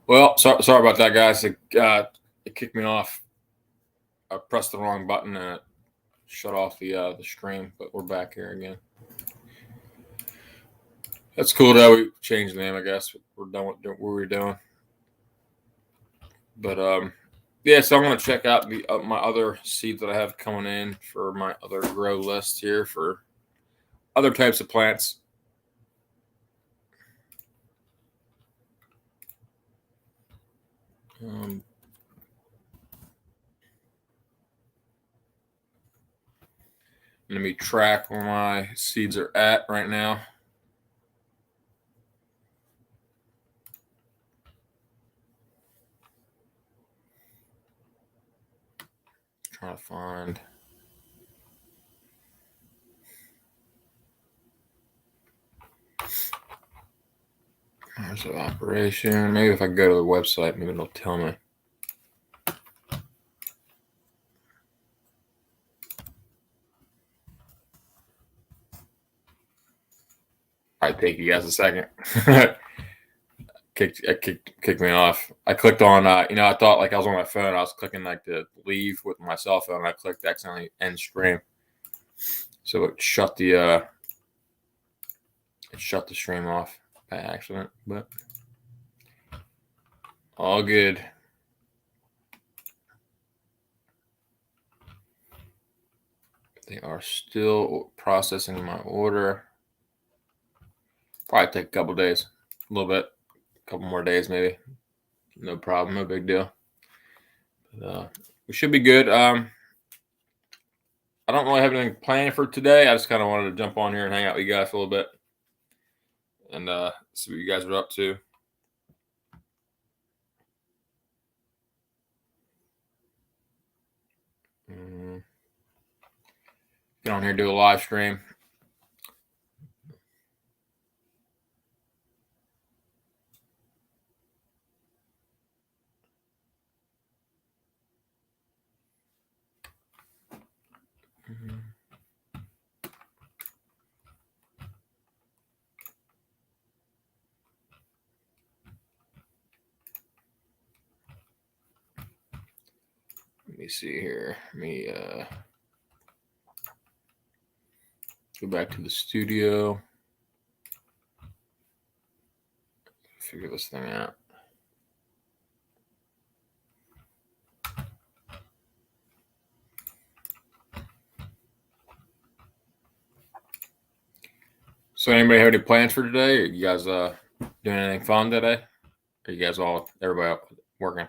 Well, sorry about that, guys. It kicked me off. I pressed the wrong button and it shut off the stream. But we're back here again. That's cool that we changed the name. I guess we're done with what we were doing. But yeah. So I'm gonna check out the my other seeds that I have coming in for my other grow list here for other types of plants. Let me track where my seeds are at right now. Trying to find. There's an operation. Maybe if I go to the website, maybe it'll tell me. I'd take you guys a second. kicked me off. I clicked on, I thought like I was on my phone. I was clicking like to leave with my cell phone. And I clicked accidentally end stream, so it shut the stream off by accident. But all good. They are still processing my order. Probably take a couple days, a little bit, a couple more days maybe. No problem, no big deal. But, we should be good. I don't really have anything planned for today. I just kind of wanted to jump on here and hang out with you guys for a little bit and see what you guys are up to. Get on here, do a live stream. Let me see here. Let me go back to the studio. Figure this thing out. So, anybody have any plans for today? Are you guys doing anything fun today? Are you guys everybody up working?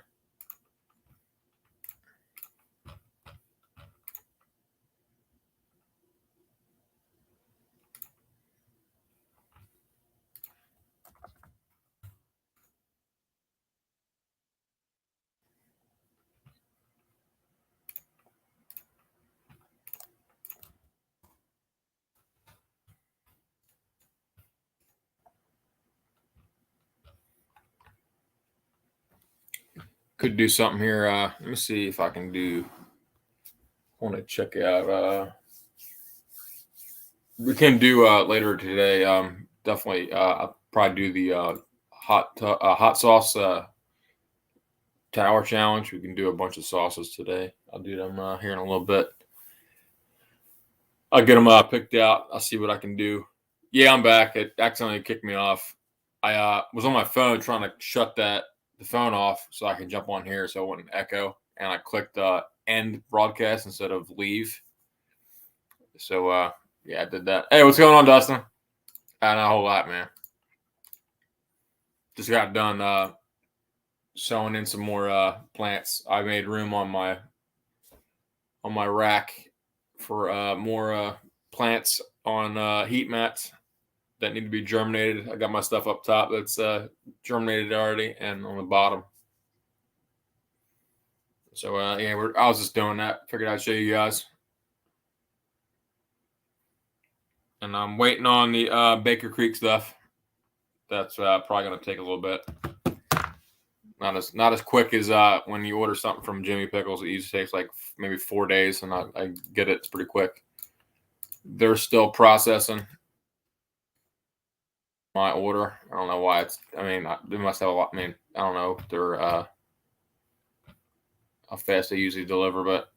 Could do something here. Let me see if I can do. I want to check out. We can do later today. Definitely. I'll probably do the hot sauce tower challenge. We can do a bunch of sauces today. I'll do them here in a little bit. I'll get them picked out. I'll see what I can do. Yeah, I'm back. It accidentally kicked me off. I was on my phone trying to shut the phone off so I could jump on here so it wouldn't echo. And I clicked end broadcast instead of leave. So yeah, I did that. Hey, what's going on, Dustin? Not a whole lot, man. Just got done sewing in some more plants. I made room on my rack for more plants on heat mats that need to be germinated. I got my stuff up top that's germinated already, and on the bottom. So yeah, I was just doing that. Figured I'd show you guys. And I'm waiting on the Baker Creek stuff. That's probably going to take a little bit. Not as quick as when you order something from Jimmy Pickles. It usually takes like maybe 4 days, and I get it. It's pretty quick. They're still processing. my order. I don't know why it's. I mean, they must have a lot. I mean, I don't know if they're how fast they usually deliver, but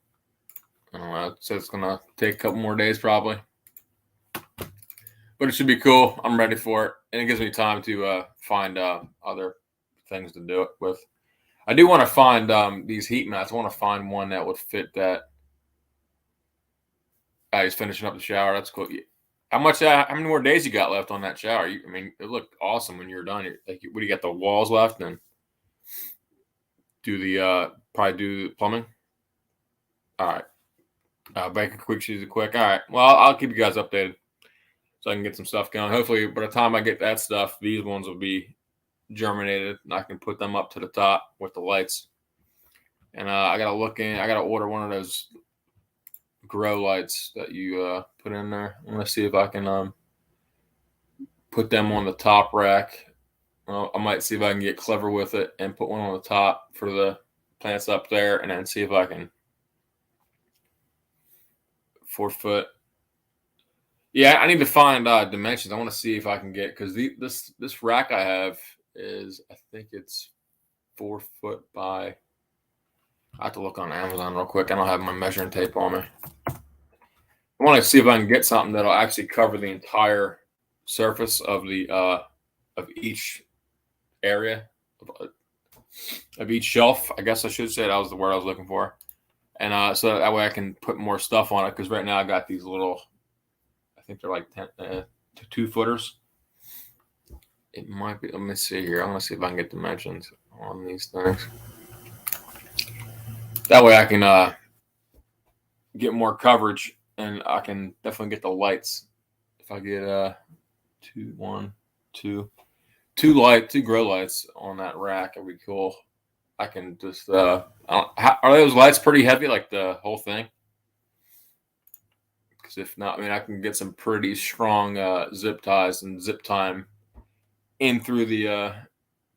I don't know. It says it's gonna take a couple more days probably, but it should be cool. I'm ready for it, and it gives me time to find other things to do it with. I do want to find these heat mats. I want to find one that would fit that. He's finishing up the shower. That's cool. How much? How many more days you got left on that shower? I mean, it looked awesome when you were done. Like, what do you got? The walls left, and do the probably do the plumbing. All right. Bake a quick, she's a quick. All right. Well, I'll keep you guys updated so I can get some stuff going. Hopefully, by the time I get that stuff, these ones will be germinated, and I can put them up to the top with the lights. And I gotta look in. I gotta order one of those grow lights that you put in there. I'm gonna see if I can put them on the top rack. Well, I might see if I can get clever with it and put one on the top for the plants up there, and then see if I can 4 foot. Yeah, I need to find dimensions. I want to see if I can get, because this rack I have is, I think it's 4 foot by. I have to look on Amazon real quick. I don't have my measuring tape on me. I want to see if I can get something that'll actually cover the entire surface of the of each area of each shelf. I guess I should say that was the word I was looking for, and so that way I can put more stuff on it. Because right now I got these little, I think they're like 2 footers. It might be. Let me see here. I'm gonna see if I can get dimensions on these things. That way I can get more coverage, and I can definitely get the lights. If I get two grow lights on that rack, it'd be cool. I can just are those lights pretty heavy, like the whole thing? Because if not, I mean, I can get some pretty strong zip ties and zip time in through the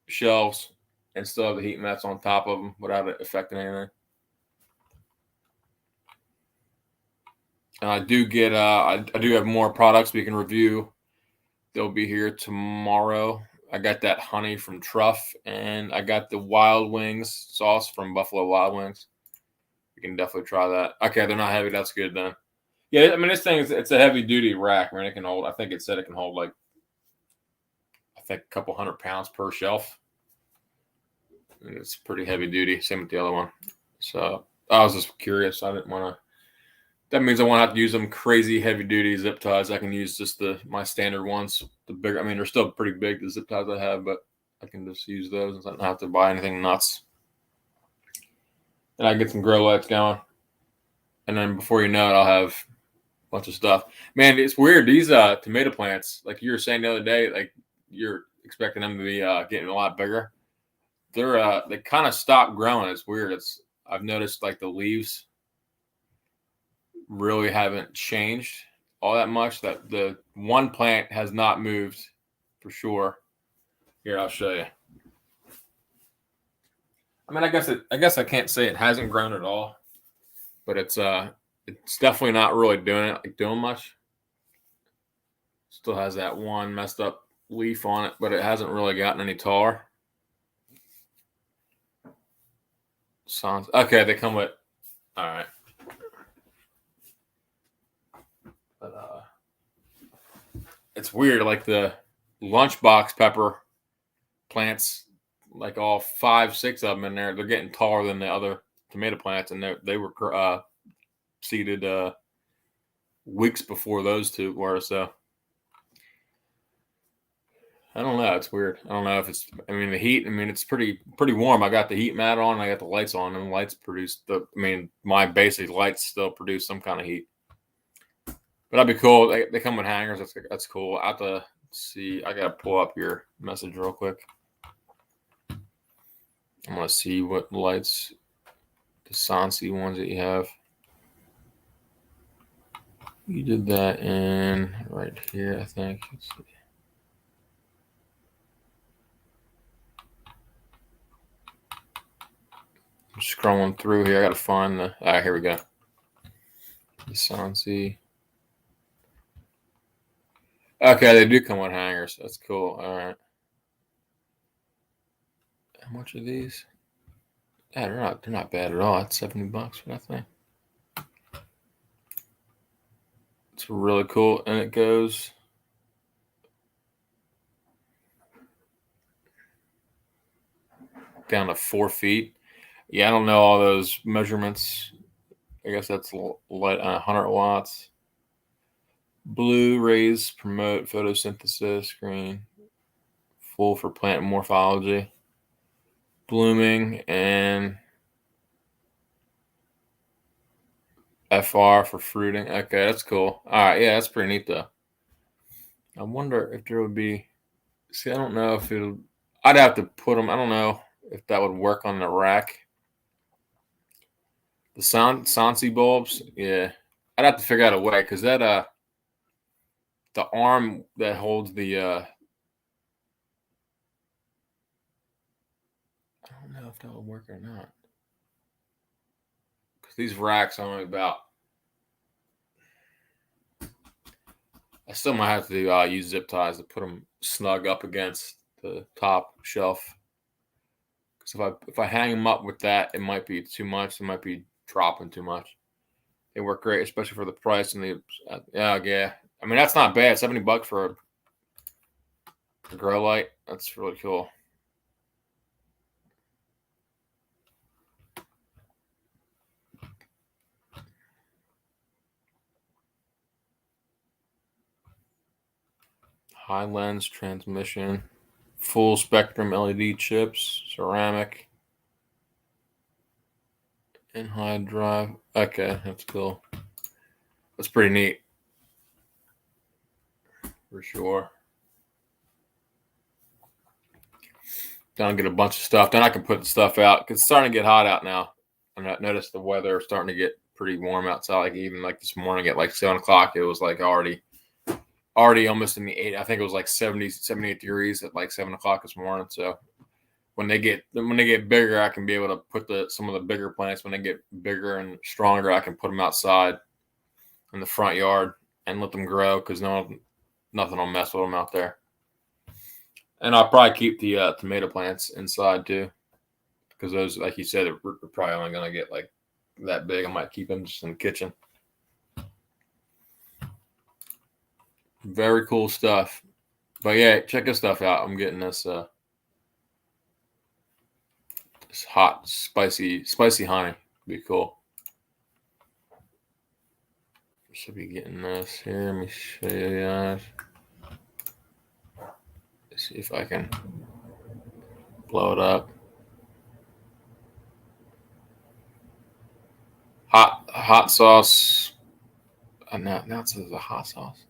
shelves and still have the heat mats on top of them without it affecting anything. And I do get I do have more products we can review. They'll be here tomorrow. I got that honey from Truff, and I got the Wild Wings sauce from Buffalo Wild Wings. You can definitely try that. Okay, they're not heavy. That's good then. Yeah, I mean, this thing it's a heavy duty rack. I mean, it can hold. I think it said it can hold like, I think, a couple 100 pounds per shelf. And it's pretty heavy duty. Same with the other one. So I was just curious. I didn't want to. That means I won't have to use them crazy heavy duty zip ties. I can use just my standard ones. The bigger, I mean, they're still pretty big, the zip ties I have, but I can just use those and I don't have to buy anything nuts. And I can get some grow lights going. And then before you know it, I'll have a bunch of stuff. Man, it's weird. These tomato plants, like you were saying the other day, like you're expecting them to be getting a lot bigger. They kind of stopped growing. It's weird. I've noticed like the leaves really haven't changed all that much. That the one plant has not moved for sure. Here, I'll show you. I mean, I guess I can't say it hasn't grown at all, but it's definitely not really doing much. Still has that one messed up leaf on it, but it hasn't really gotten any taller. Okay, they come with. All right. But it's weird, like the lunchbox pepper plants, like all 5, 6 of them in there, they're getting taller than the other tomato plants, and they were seeded weeks before those two were. So I don't know. It's weird. I don't know if it's. I mean, the heat. I mean, it's pretty warm. I got the heat mat on. I got the lights on, and the lights produce the. I mean, my basic lights still produce some kind of heat. But that'd be cool. They come with hangers. That's cool. I have to see. I gotta pull up your message real quick. I'm gonna see what lights, the Sansi ones that you have. You did that in right here, I think. Let's see. I'm scrolling through here. I gotta find the. All right, here we go. The Sansi. Okay, they do come with hangers. That's cool. All right. How much are these? Yeah, they're not bad at all. That's $70 for that thing. It's really cool, and it goes down to 4 feet. Yeah, I don't know all those measurements. I guess that's light 100 watts. Blue rays promote photosynthesis. Green, full for plant morphology. Blooming, and FR for fruiting. Okay, that's cool. All right, yeah, that's pretty neat though. I wonder if there would be. See, I don't know if it'll. I'd have to put them. I don't know if that would work on the rack. The Sansi bulbs, yeah. I'd have to figure out a way because that the arm that holds the I don't know if that would work or not. Because these racks are only about. I still might have to use zip ties to put them snug up against the top shelf. Because if I hang them up with that, it might be too much. It might be dropping too much. They work great, especially for the price and the yeah. I mean that's not bad. $70 for a grow light. That's really cool. High lens transmission, full spectrum LED chips, ceramic, and high drive. Okay, that's cool. That's pretty neat for sure. Then I'll get a bunch of stuff. Then I can put the stuff out because it's starting to get hot out now. I noticed the weather is starting to get pretty warm outside. Like even like this morning at like 7 o'clock, it was like already almost in the eight. I think it was like 70, 78 degrees at like 7 o'clock this morning. So when they get bigger, I can be able to put some of the bigger plants. When they get bigger and stronger, I can put them outside in the front yard and let them grow because nothing will mess with them out there. And I'll probably keep the tomato plants inside too because those, like you said, are probably only gonna get like that big. I might keep them just in the kitchen. Very cool stuff. But yeah, check this stuff out. I'm getting this this hot, spicy honey. Be cool. Should be getting this here. Let me show you guys. Let's see if I can blow it up. Hot sauce. Now it says a hot sauce.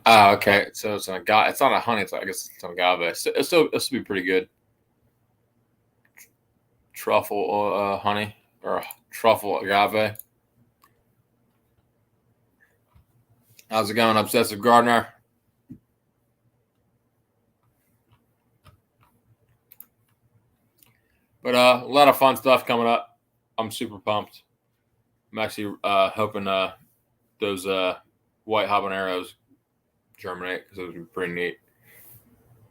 Ah, okay. So it's an agave. It's not a honey. I guess it's an agave. So it'll be pretty good. Truffle honey or truffle agave. How's it going, Obsessive Gardener? But a lot of fun stuff coming up. I'm super pumped. I'm actually hoping those white habaneros germinate because those would be pretty neat.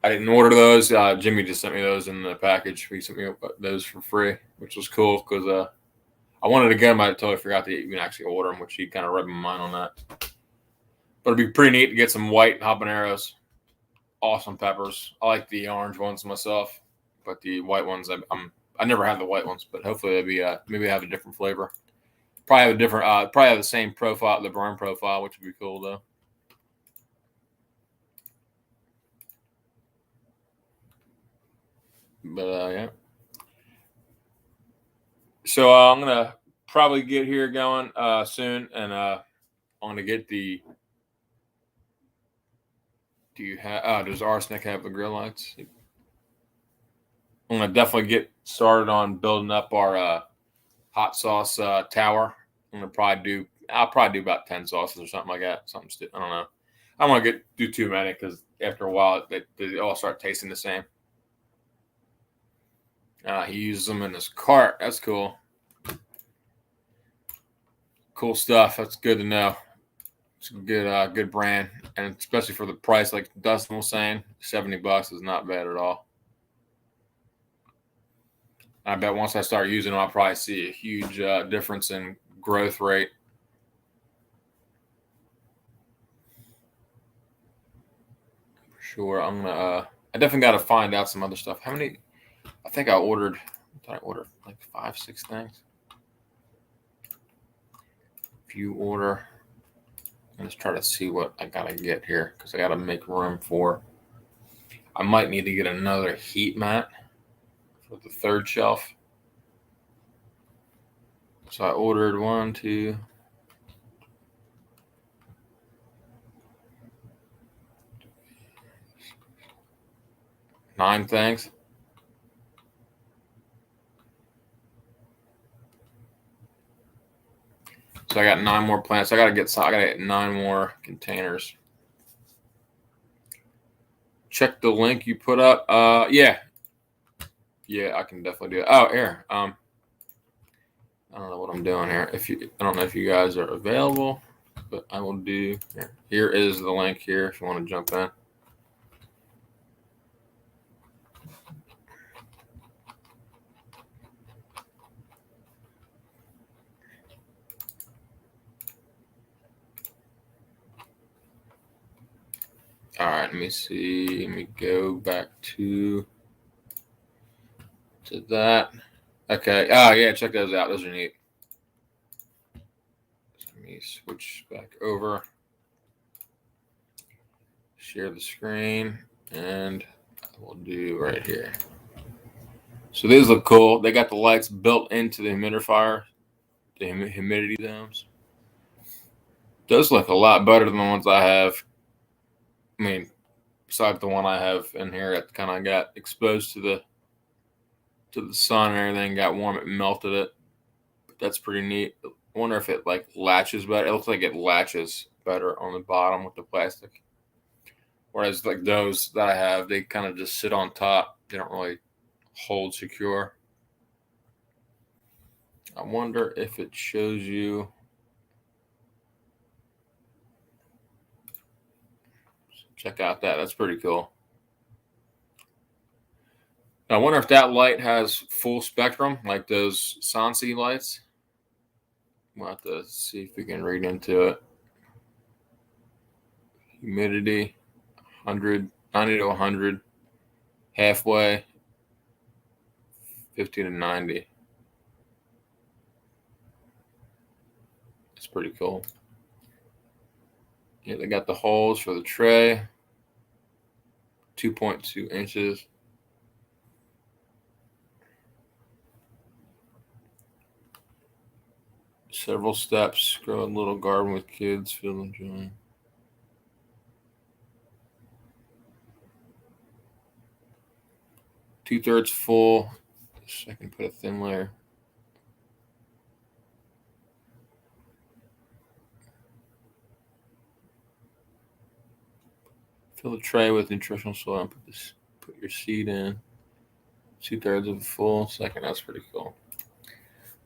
I didn't order those. Jimmy just sent me those in the package. He sent me those for free, which was cool because I wanted to get them. I totally forgot to even actually order them, which he kind of rubbed my mind on that. But it'd be pretty neat to get some white habaneros. Awesome peppers. I like the orange ones myself, but the white ones, I never had the white ones, but hopefully they'll be maybe have a different flavor. Probably have a different, probably have the same profile, the burn profile, which would be cool though. But yeah. So I'm gonna probably get here going soon, and I'm gonna get the. Do you have? Does Arsenic have the grill lights? I'm gonna definitely get started on building up our hot sauce tower. I'll probably do about 10 sauces or something like that. I don't know. I don't want to do too many because after a while they all start tasting the same. He uses them in his cart. That's cool. Cool stuff. That's good to know. It's a good brand, and especially for the price, like Dustin was saying, $70 is not bad at all. I bet once I start using them, I'll probably see a huge difference in growth rate. For sure, I'm gonna. I definitely got to find out some other stuff. How many? I think I ordered. Did I order like 5, 6 things? If you order, let's try to see what I gotta get here because I gotta make room for. I might need to get another heat mat for the third shelf. So I ordered 1, 2. Nine things. So I got 9 more plants. I gotta get 9 more containers. Check the link you put up. Yeah, I can definitely do it. Oh, here. I don't know what I'm doing here. I don't know if you guys are available, but I will do. Here is the link here if you want to jump in. All right, let me see. Let me go back to that. Okay. Oh yeah, check those out. Those are neat. Let me switch back over. Share the screen, and I will do right here. So these look cool. They got the lights built into the humidifier, the humidity zones. Does look a lot better than the ones I have. I mean, besides the one I have in here that kind of got exposed to the sun and everything, got warm, it melted it. But that's pretty neat. I wonder if it like latches better. It looks like it latches better on the bottom with the plastic. Whereas like those that I have, they kind of just sit on top. They don't really hold secure. I wonder if it shows you. Check out that. That's pretty cool. I wonder if that light has full spectrum, like those Sansi lights. We'll have to see if we can read into it. Humidity, 100, 90 to 100, halfway, 50 to 90. It's pretty cool. Yeah, they got the holes for the tray, 2.2 inches. Several steps, grow a little garden with kids, feel enjoying. Two-thirds full. I can put a thin layer. Fill the tray with nutritional soil and put your seed in. 2/3 of the full. Second, that's pretty cool.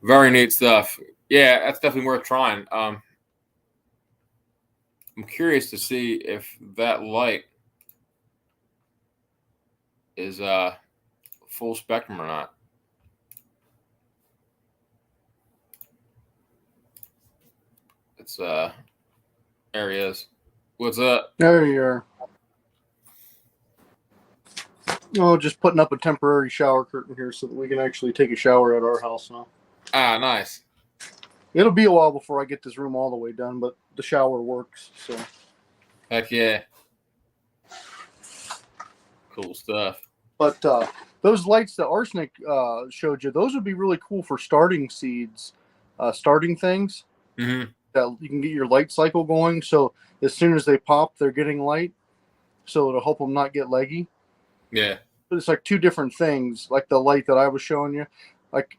Very neat stuff. Yeah, that's definitely worth trying. I'm curious to see if that light is full spectrum or not. It's there he is. What's up? There you are. Oh, just putting up a temporary shower curtain here so that we can actually take a shower at our house now. Ah, nice. It'll be a while before I get this room all the way done, but the shower works. So. Heck yeah. Cool stuff. But those lights that Arsenic showed you, those would be really cool for starting seeds, starting things. Mm-hmm. That you can get your light cycle going. So as soon as they pop, they're getting light. So it'll help them not get leggy. Yeah. But it's like two different things, like the light that I was showing you. Like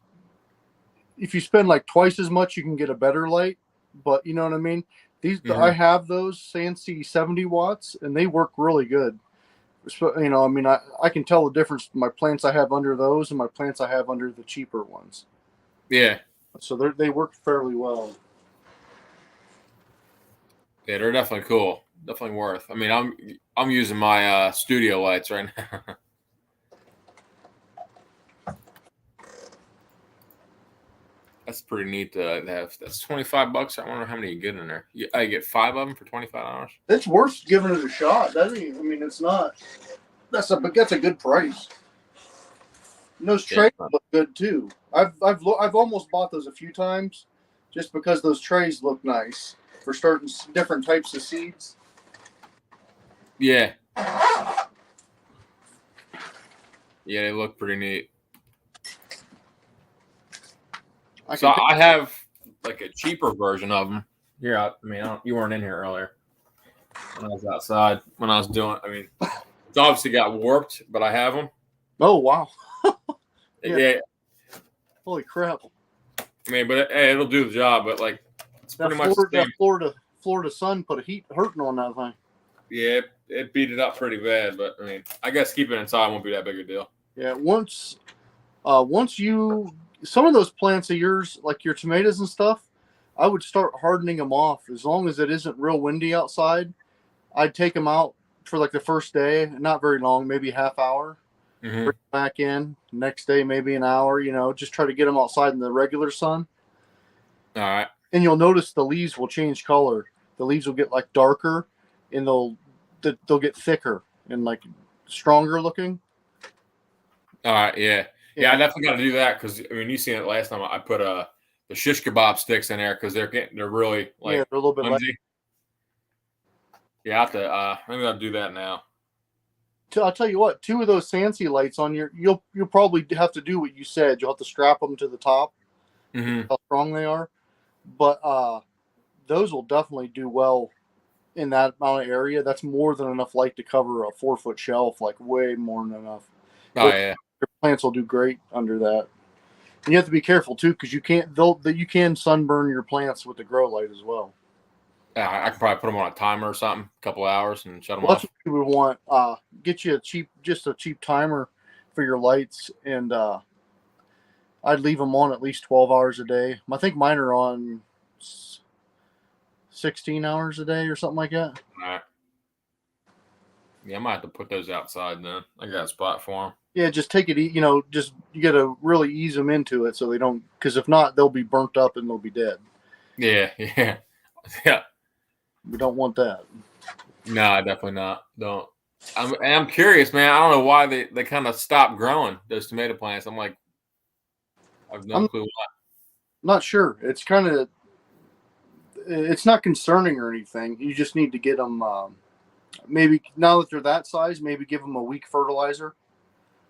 if you spend like twice as much, you can get a better light. But you know what I mean? I have those Sansi 70 watts, and they work really good. So, you know, I mean, I can tell the difference my plants I have under those and my plants I have under the cheaper ones. Yeah. So they work fairly well. Yeah, they're definitely cool. Definitely worth. I mean, I'm using my studio lights right now. That's pretty neat to have. That's $25. I wonder how many you get in there. I get 5 of them for $25. It's worth giving it a shot. I mean, it's not. That's a good price. And those Yeah. trays look good too. I've almost bought those a few times, just because those trays look nice for starting different types of seeds. Yeah. Yeah, they look pretty neat. I have like a cheaper version of them. Here, I mean, you weren't in here earlier when I was outside. When I was doing, I mean, it's obviously got warped, but I have them. Oh wow! Yeah. Holy crap! I mean, but it'll do the job. But like, it's pretty much the same. That Florida sun put a hurting on that thing. Yeah, it beat it up pretty bad. But I mean, I guess keeping it inside won't be that big a deal. Yeah, once you some of those plants of yours, like your tomatoes and stuff, I would start hardening them off as long as it isn't real windy outside. I'd take them out for like the first day, not very long, maybe half hour. Mm-hmm. Bring them back in next day, maybe an hour. Just try to get them outside in the regular sun. All right. And you'll notice the leaves will change color. The leaves will get like darker, and they'll get thicker and like stronger looking. All right. Yeah. I definitely got to do that because I mean, you seen it last time. I put the shish kebab sticks in there because they're really like they're a little bit flimsy. Yeah, I have to. Maybe I'll do that now. I'll tell you what. 2 of those fancy lights on you'll probably have to do what you said. You'll have to strap them to the top. Mm-hmm. How strong they are, but those will definitely do well in that amount of area. That's more than enough light to cover a 4-foot shelf. Like way more than enough. Oh yeah. Your plants will do great under that. And you have to be careful too, because you can sunburn your plants with the grow light as well. I could probably put them on a timer or something, a couple hours, and shut them Well, off. that's what you would want. Get you a cheap timer for your lights, and I'd leave them on at least 12 hours a day. I think mine are on 16 hours a day or something like that. All right. Yeah, I might have to put those outside then. I got a spot for them. Yeah, just take it. You got to really ease them into it so they don't. Because if not, they'll be burnt up and they'll be dead. Yeah. We don't want that. No, definitely not. Don't. I'm curious, man. I don't know why they kind of stopped growing those tomato plants. I'm like, I have no clue why. Not sure. It's not concerning or anything. You just need to get them. Maybe now that they're that size, maybe give them a week fertilizer.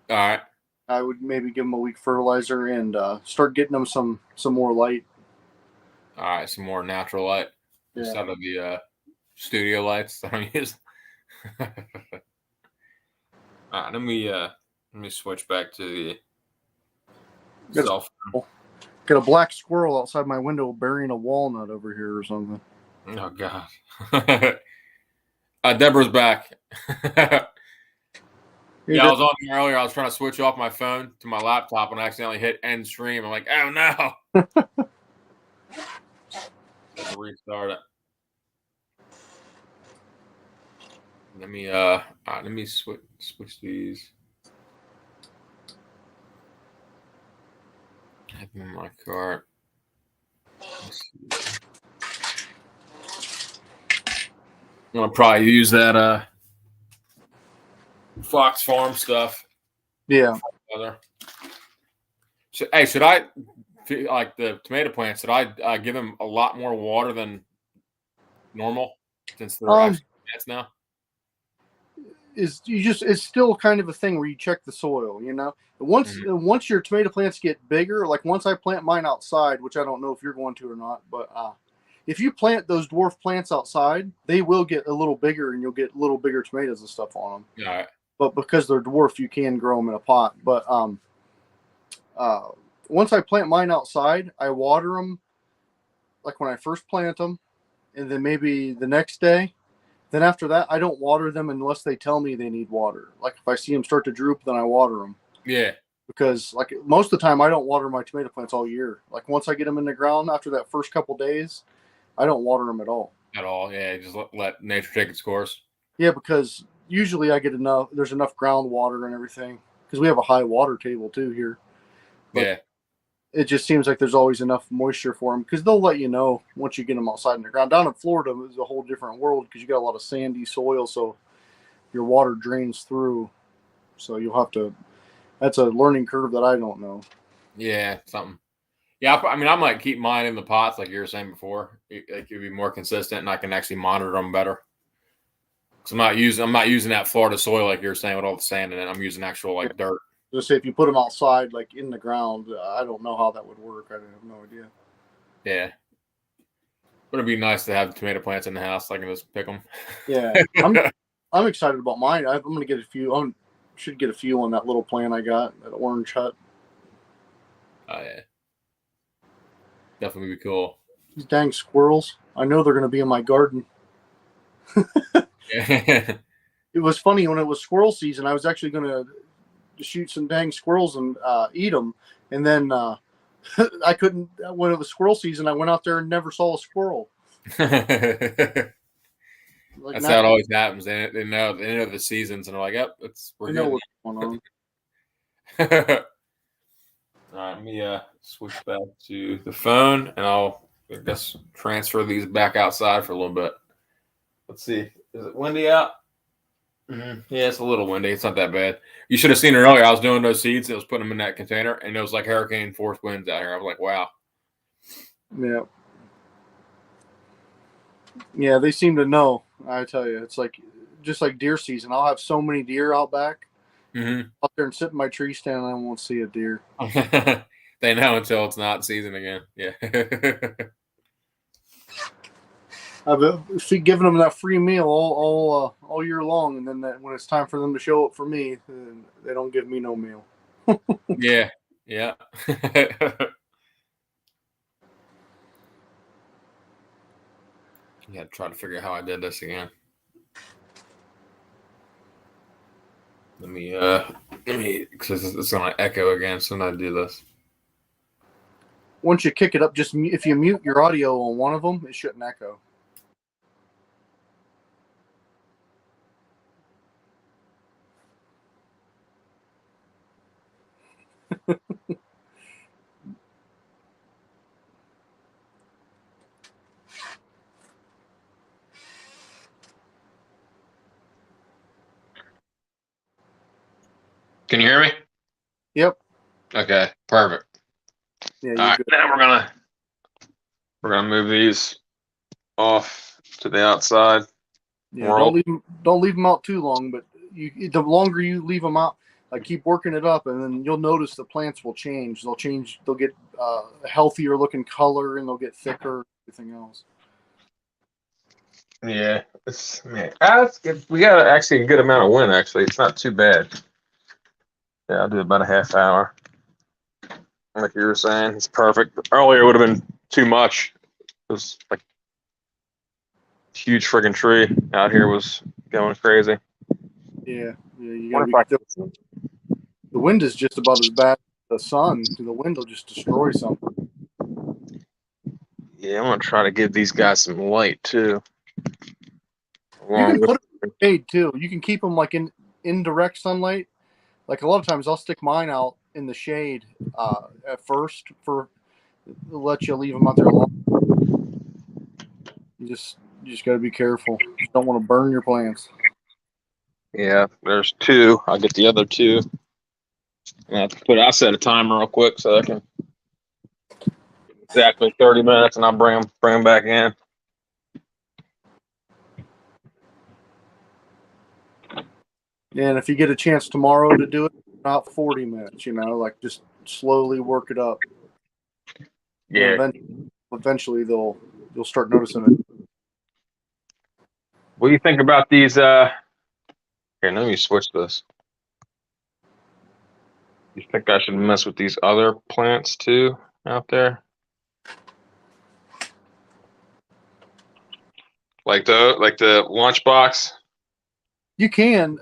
All right. I would maybe give them a week fertilizer and start getting them some more light. All right, some more natural light instead of the studio lights that I'm using. All right, let me switch back to the cell phone. Got a black squirrel outside my window burying a walnut over here or something. Oh God. Deborah's back. Yeah, I was on here earlier. I was trying to switch off my phone to my laptop and I accidentally hit end stream. I'm like, oh no. Let's restart it. Let me switch these. Have them in my cart. I'm gonna probably use that Fox Farm stuff. Yeah. So, hey, should I like the tomato plants? Should I give them a lot more water than normal since they're actually plants now? It's still kind of a thing where you check the soil. Once your tomato plants get bigger, like once I plant mine outside, which I don't know if you're going to or not, but if you plant those dwarf plants outside, they will get a little bigger and you'll get a little bigger tomatoes and stuff on them. Yeah. Right. But because they're dwarf, you can grow them in a pot. But once I plant mine outside, I water them like when I first plant them, and then maybe the next day. Then after that, I don't water them unless they tell me they need water. Like if I see them start to droop, then I water them. Yeah. Because like most of the time, I don't water my tomato plants all year. Like once I get them in the ground after that first couple days, I don't water them at all. at all. Yeah, just let nature take its course. Yeah, because usually I get enough. There's enough groundwater and everything because we have a high water table too here. But Yeah, it just seems like there's always enough moisture for them because they'll let you know once you get them outside in the ground. Down in Florida, it's a whole different world because you got a lot of sandy soil, so your water drains through. So you'll have to. That's a learning curve that I don't know. yeah, something. Yeah, I mean, I might keep mine in the pots like you were saying before. It could be more consistent, and I can actually monitor them better. Because I'm not using that Florida soil like you were saying with all the sand in it. I'm using actual Yeah. like dirt. Just say if you put them outside, like in the ground, I don't know how that would work. I have no idea. Yeah, but it'd be nice to have tomato plants in the house. So I can just pick them. Yeah, I'm excited about mine. I'm gonna get a few. Should get a few on that little plant I got, that orange hut. Oh yeah, definitely be cool. These dang squirrels! I know they're gonna be in my garden. Yeah. It was funny when it was squirrel season. I was actually gonna shoot some dang squirrels and eat them, and then I couldn't. When it was squirrel season, I went out there and never saw a squirrel. Like That's now, how it always happens. They know the seasons, and they're like, "Yep, we're I know good." what's going on. All right, let me switch back to the phone, and I guess transfer these back outside for a little bit. Let's see. Is it windy out? Mm-hmm. Yeah, it's a little windy. It's not that bad. You should have seen it earlier. I was doing those seeds. I was putting them in that container, and it was like hurricane force winds out here. I was like, "Wow." Yeah, yeah. They seem to know. I tell you, it's like just like deer season. I'll have so many deer out back. Mm-hmm. Up there and sit in my tree stand, and I won't see a deer. They know until it's not season again. Yeah. I've given them that free meal all year long, and then when it's time for them to show up for me, they don't give me no meal. Yeah. Yeah. Yeah, try to figure out how I did this again. Let me, because it's gonna echo again as soon as I do this. Once you kick it up, just if you mute your audio on one of them, it shouldn't echo. Can you hear me? Yep. Okay, perfect. Yeah, All you're right, good. now we're gonna move these off to the outside Yeah, world. don't leave them out too long. But the longer you leave them out, like keep working it up, and then you'll notice the plants will change. They'll change. They'll get a healthier looking color, and they'll get thicker. Everything else. Yeah, we got actually a good amount of wind. Actually, it's not too bad. Yeah, I'll do about a half hour. Like you were saying, it's perfect. Earlier it would have been too much. It was like a huge friggin' tree out here was going crazy. Yeah, yeah. You gotta What if be. I The wind is just about as bad as the sun. The wind will just destroy something. Yeah, I'm gonna try to give these guys some light too. You Along can with put it in the shade too. You can keep them like in indirect sunlight. Like a lot of times, I'll stick mine out in the shade at first for let you leave them out there long. You just got to be careful. You don't want to burn your plants. yeah, there's two. I'll get the other two. I'll set a timer real quick so I can exactly 30 minutes, and I'll bring them back in. And if you get a chance tomorrow to do it, about 40 minutes. Like just slowly work it up. Yeah. Eventually you'll start noticing it. What do you think about these? Here, let me switch this. You think I should mess with these other plants too out there? Like the lunchbox? You can.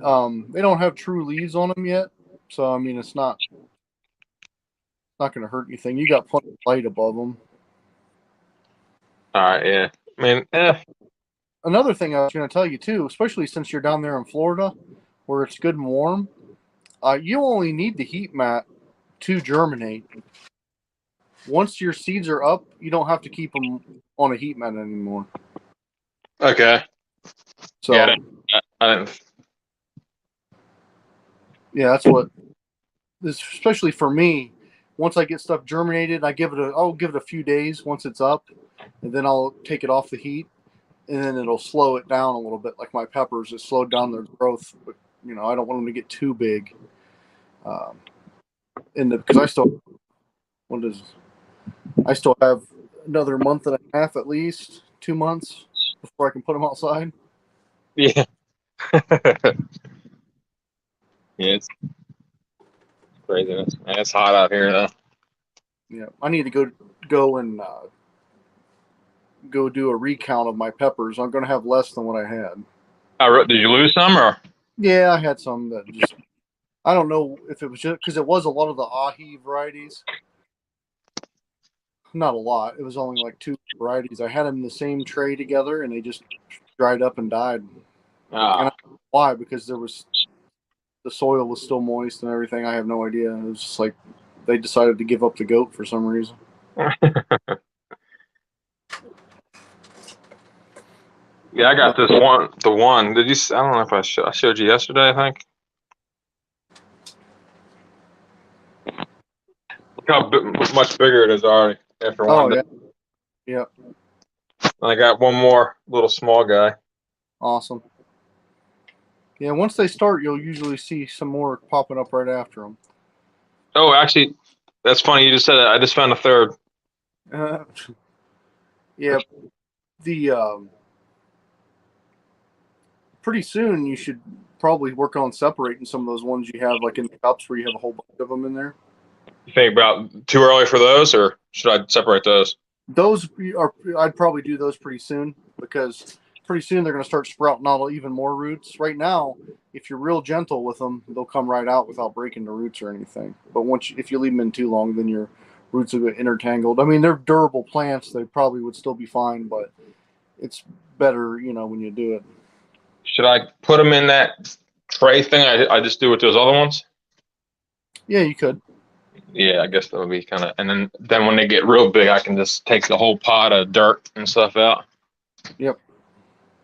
They don't have true leaves on them yet, so I mean it's not going to hurt anything. You got plenty of light above them. All right, yeah. I mean, another thing I was going to tell you too, especially since you're down there in Florida, where it's good and warm, you only need the heat mat to germinate. Once your seeds are up, you don't have to keep them on a heat mat anymore. Okay. So yeah, I didn't. Yeah, that's what. Especially for me, once I get stuff germinated, I'll give it a few days once it's up, and then I'll take it off the heat, and then it'll slow it down a little bit. Like my peppers, it slowed down their growth, but I don't want them to get too big. Because I still have another month and a half, at least 2 months before I can put them outside. Yeah. Yeah, it's craziness. Man, it's hot out here though. Yeah, I need to go and go do a recount of my peppers. I'm going to have less than what I had. Did you lose some or? Yeah, I had some that just. I don't know if it was just because it was a lot of the ahi varieties. Not a lot. It was only like 2 varieties. I had them in the same tray together, and they just dried up and died. And I don't know why? Because the soil was still moist and everything. I have no idea. It was just like they decided to give up the goat for some reason. Yeah, I got this one. The one. Did you? I don't know if I showed you yesterday. I think. Look how much bigger it is already after one day. Yeah. I got one more little small guy. Awesome. Yeah, once they start, you'll usually see some more popping up right after them. Oh, actually, that's funny. You just said that. I just found a third. Yeah, the pretty soon you should probably work on separating some of those ones you have like in the cups where you have a whole bunch of them in there. You think about too early for those, or should I separate those? I'd probably do those pretty soon because pretty soon they're going to start sprouting out even more roots. Right now, if you're real gentle with them, they'll come right out without breaking the roots or anything. But if you leave them in too long, then your roots will get intertangled. I mean, they're durable plants; they probably would still be fine, but it's better, when you do it. Should I put them in that tray thing I just do with those other ones? Yeah, you could. Yeah, I guess that would be kind of. And then when they get real big, I can just take the whole pot of dirt and stuff out. Yep.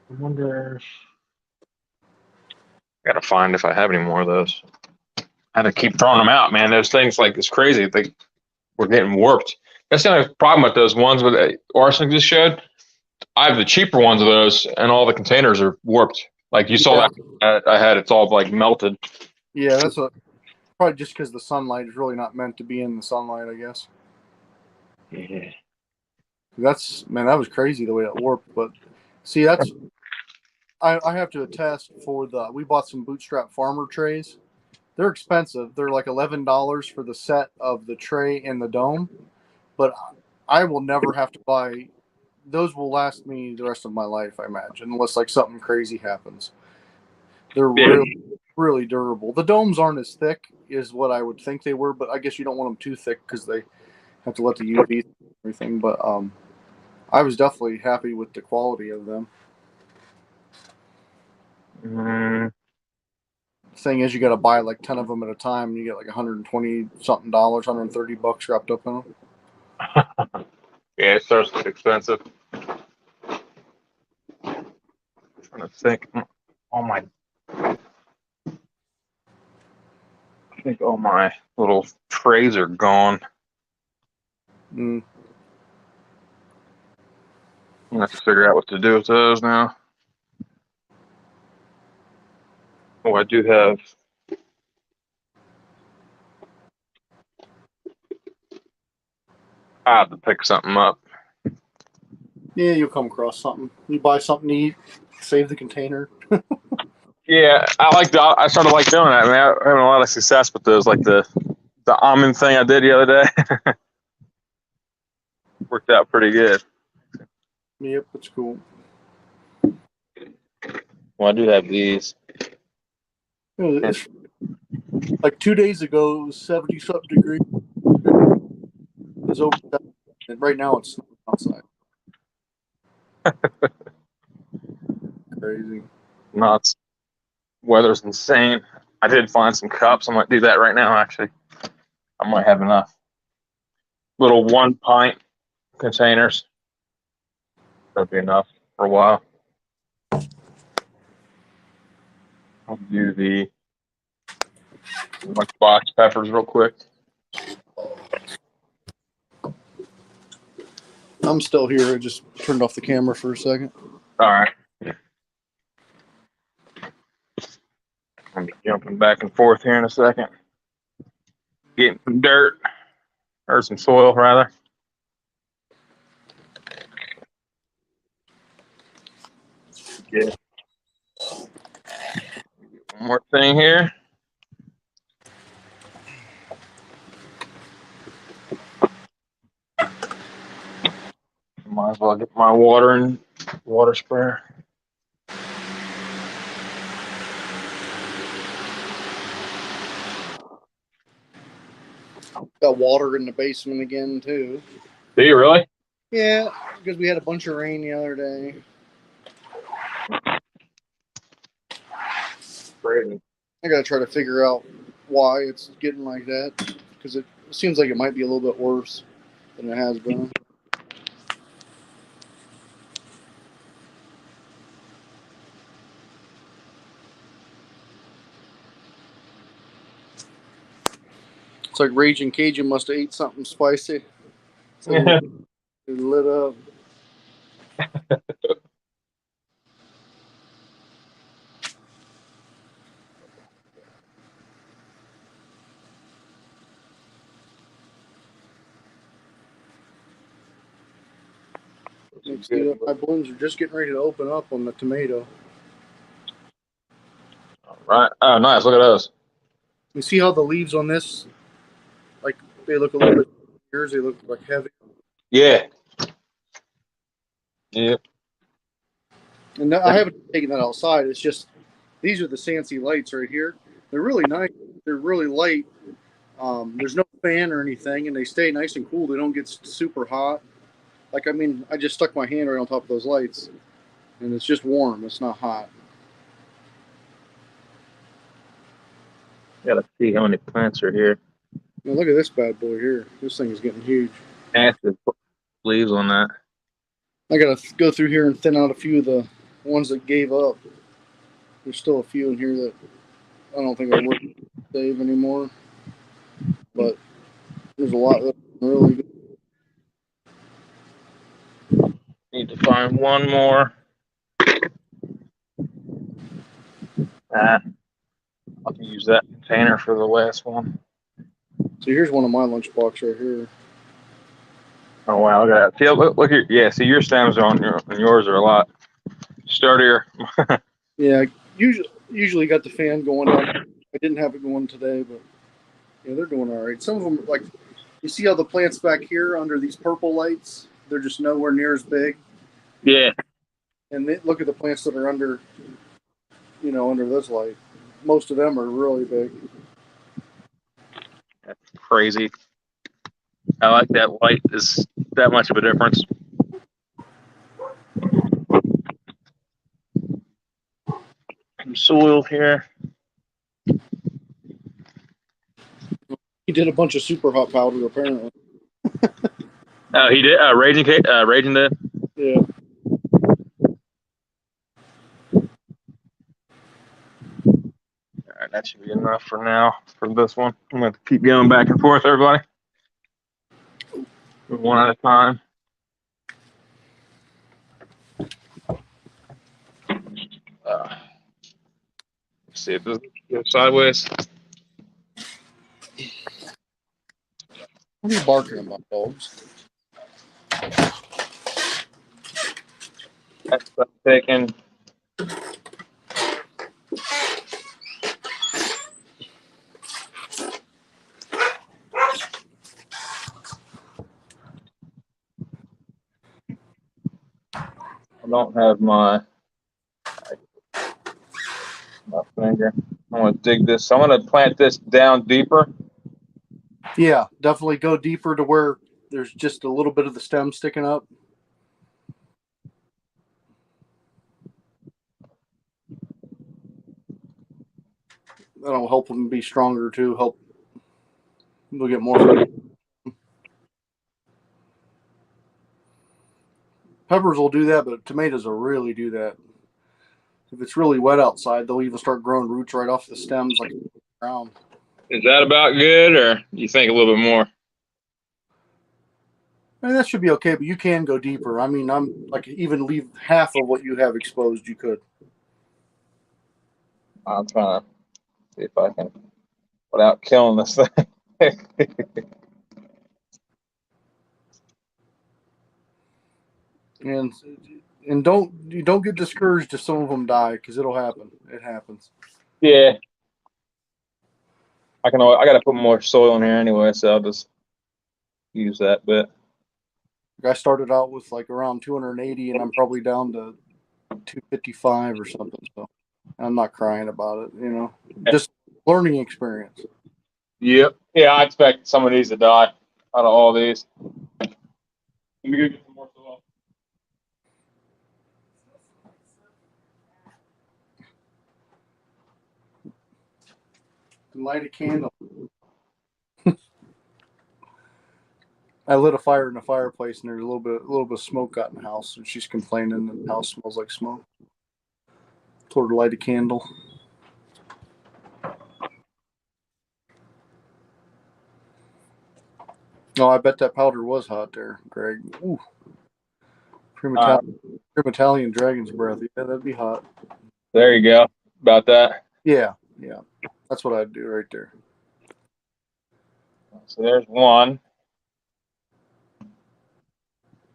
I wonder. Gotta find if I have any more of those. I had to keep throwing them out, man. Those things, like, it's crazy. We're getting warped. That's the only problem with those ones with arsenic just showed. I have the cheaper ones of those, and all the containers are warped. Like you saw that I had, it's all like melted. Yeah, that's probably just because the sunlight is really not meant to be in the sunlight, I guess. Yeah. That was crazy the way it warped. But see, I have to attest we bought some Bootstrap Farmer trays. They're expensive. They're like $11 for the set of the tray and the dome. But I will never have to buy. Those will last me the rest of my life, I imagine, unless like something crazy happens. They're really, really durable. The domes aren't as thick as what I would think they were, but I guess you don't want them too thick because they have to let the UV and everything. But I was definitely happy with the quality of them. Thing is, you got to buy like 10 of them at a time, and you get like $120 something, $130 wrapped up in them. Yeah, it starts to get expensive. I'm trying to think. I think all my little trays are gone. Mm. I'm gonna have to figure out what to do with those now. Oh, I do have. I have to pick something up. Yeah, you'll come across something. You buy something to eat, save the container. Yeah, I started like doing that. I mean, I'm having a lot of success with those, like the almond thing I did the other day. Worked out pretty good. Yep, it's cool. Well, I do have these. It's like 2 days ago, it was 70 something degrees. It was over 70, and right now it's snowing outside. crazy. Nuts. Weather's insane. I did find some cups. I might do that right now, actually. I might have enough. Little 1 pint containers. That'll be enough for a while. I'll do the lunchbox peppers real quick. I'm still here. I just turned off the camera for a second. All right. I'll be jumping back and forth here in a second. Getting some dirt, or some soil, rather. Get one more thing here. Might as well get my water sprayer. Got water in the basement again too. Do you really? Yeah, because we had a bunch of rain the other day. Crazy. I gotta try to figure out why it's getting like that, because it seems like it might be a little bit worse than it has been. It's like Raging Cajun must have ate something spicy. So it lit up. My blooms are just getting ready to open up on the tomato. All right. Oh, nice. Look at those. You see how the leaves on this, like, they look a little bit, yours, they look like heavy. Yeah. Yep. And I haven't taken that outside. It's just, these are the Sansi lights right here. They're really nice. They're really light. There's no fan or anything, and they stay nice and cool. They don't get super hot. Like, I mean, I just stuck my hand right on top of those lights, and it's just warm. It's not hot. Gotta see how many plants are here. Now, look at this bad boy here. This thing is getting huge. Active leaves on that. I gotta go through here and thin out a few of the ones that gave up. There's still a few in here that I don't think I would save anymore. But there's a lot that are really good. Need to find one more. I can use that container for the last one. So here's one of my lunchbox right here. Oh wow, look at that. See, look here. Yeah, see, your stems on yours are a lot sturdier. Yeah, usually got the fan going on. I didn't have it going today, but yeah, they're doing all right. Some of them, like, you see how the plants back here under these purple lights, they're just nowhere near as big. Yeah. And look at the plants that are under, under this light. Most of them are really big. That's crazy. I like that light is that much of a difference. Some soil here. He did a bunch of super hot powder, apparently. Oh, he did. Raging did. Yeah. All right, that should be enough for now for this one. I'm going to keep going back and forth, everybody. One at a time. Let's see if this goes sideways. What are you barking about, dogs? That's taken. I don't have my finger. I'm going to dig this. I'm going to plant this down deeper. Yeah, definitely go deeper to where there's just a little bit of the stem sticking up. That'll help them be stronger too. Help they'll get more. Peppers will do that, but tomatoes will really do that. If it's really wet outside, they'll even start growing roots right off the stems like ground. Is that about good, or do you think a little bit more? I mean, that should be okay, but you can go deeper. I mean, I'm like even leave half of what you have exposed. You could. I'm trying to see if I can, without killing this thing. And don't get discouraged if some of them die, because it'll happen. It happens. Yeah. I got to put more soil in here anyway, so I'll just use that bit. I started out with like around 280, and I'm probably down to 255 or something. So I'm not crying about it. Just learning experience. Yep. Yeah, I expect some of these to die out of all these. Let me go get some more soil. And light a candle. I lit a fire in the fireplace, and there's a little bit of smoke got in the house, and she's complaining that the house smells like smoke. Told her to light a candle. Oh, I bet that powder was hot there, Greg. Ooh. Primatalian dragon's breath. Yeah, that'd be hot. There you go. About that. Yeah. That's what I'd do right there. So there's one.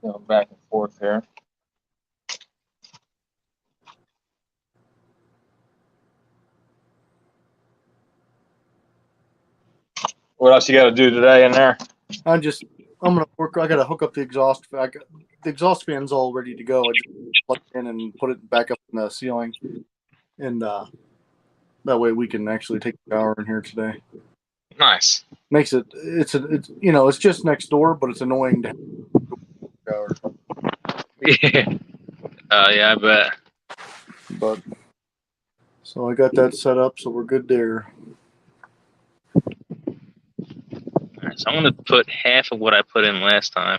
Go back and forth here. What else you got to do today in there? I'm gonna work. I gotta hook up the exhaust. The exhaust fan's all ready to go. I just plug it in and put it back up in the ceiling, and that way we can actually take a shower in here today. Nice. Makes it. It's just next door, but it's annoying to have a shower. Yeah. Yeah, I bet. But so I got that set up, so we're good there. All right, so I'm going to put half of what I put in last time.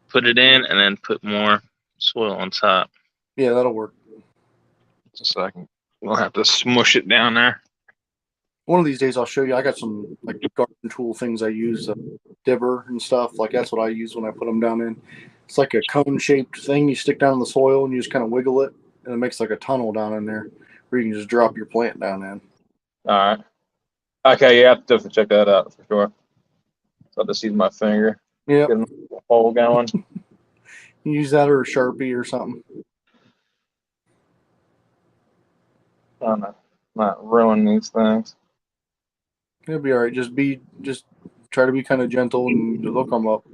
Put it in and then put more soil on top. Yeah, that'll work. Just so we'll have to smush it down there. One of these days I'll show you. I got some like garden tool things I use, dibber and stuff. Like that's what I use when I put them down in. It's like a cone-shaped thing you stick down in the soil and you just kind of wiggle it, and it makes like a tunnel down in there where you can just drop your plant down in. All right. Okay, yeah, I have to definitely check that out for sure. So I'll just use my finger. Yeah. Get a hole going. You use that or a Sharpie or something. Trying to not ruin these things. It'll be all right. Just try to be kind of gentle and they'll come up.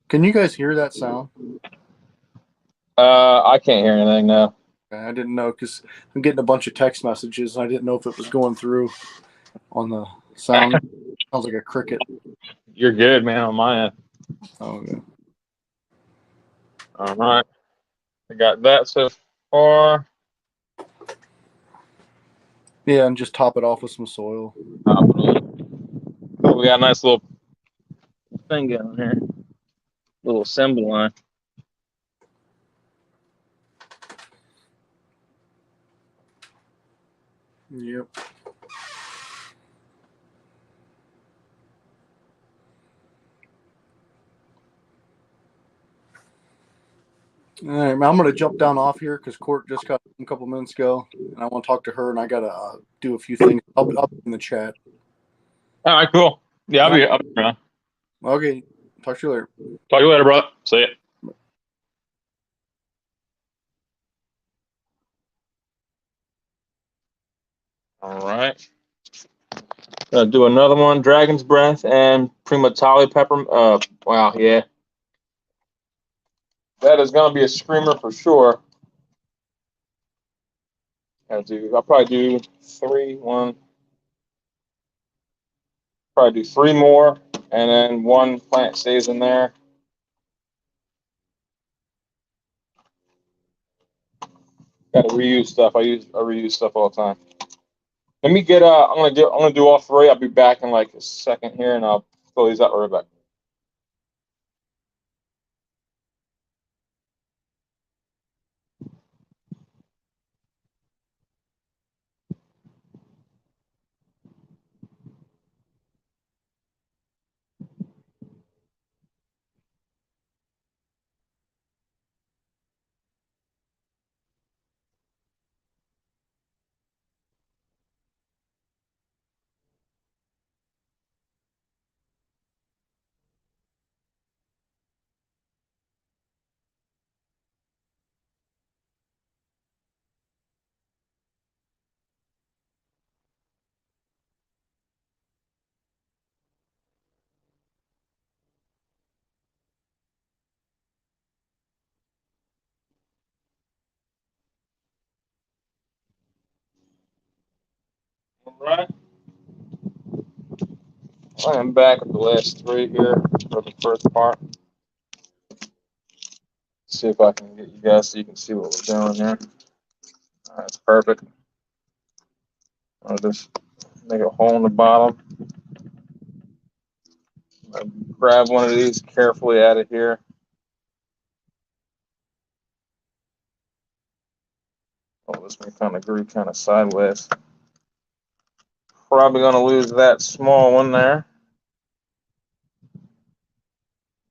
Can you guys hear that sound? I can't hear anything now. I didn't know because I'm getting a bunch of text messages. I didn't know if it was going through on the sound. Sounds like a cricket. You're good, man, on my end. Oh, okay. All right. I got that so far. Yeah, and just top it off with some soil. Oh, we got a nice little thing going here. Little assembly line. Yep. All right, I'm going to jump down off here because Court just got a couple minutes ago, and I want to talk to her, and I got to do a few things. I'll be in the chat. All right, cool. Yeah, I'll be around. Okay, talk to you later. Talk to you later, bro. See ya. All right. Gonna do another one, Dragon's Breath and Primatali Pepper. Wow, yeah. That is gonna be a screamer for sure. I'll probably do probably do three more, and then one plant stays in there. Got to reuse stuff. I reuse stuff all the time. Let me get I'm gonna do all three. I'll be back in like a second here, and I'll fill these out right back. All right. I am back with the last three here for the first part. See if I can get you guys so you can see what we're doing here. All right, that's perfect. I'll just make a hole in the bottom. I'll grab one of these carefully out of here. Oh, this one kind of grew kind of sideways. Probably going to lose that small one there.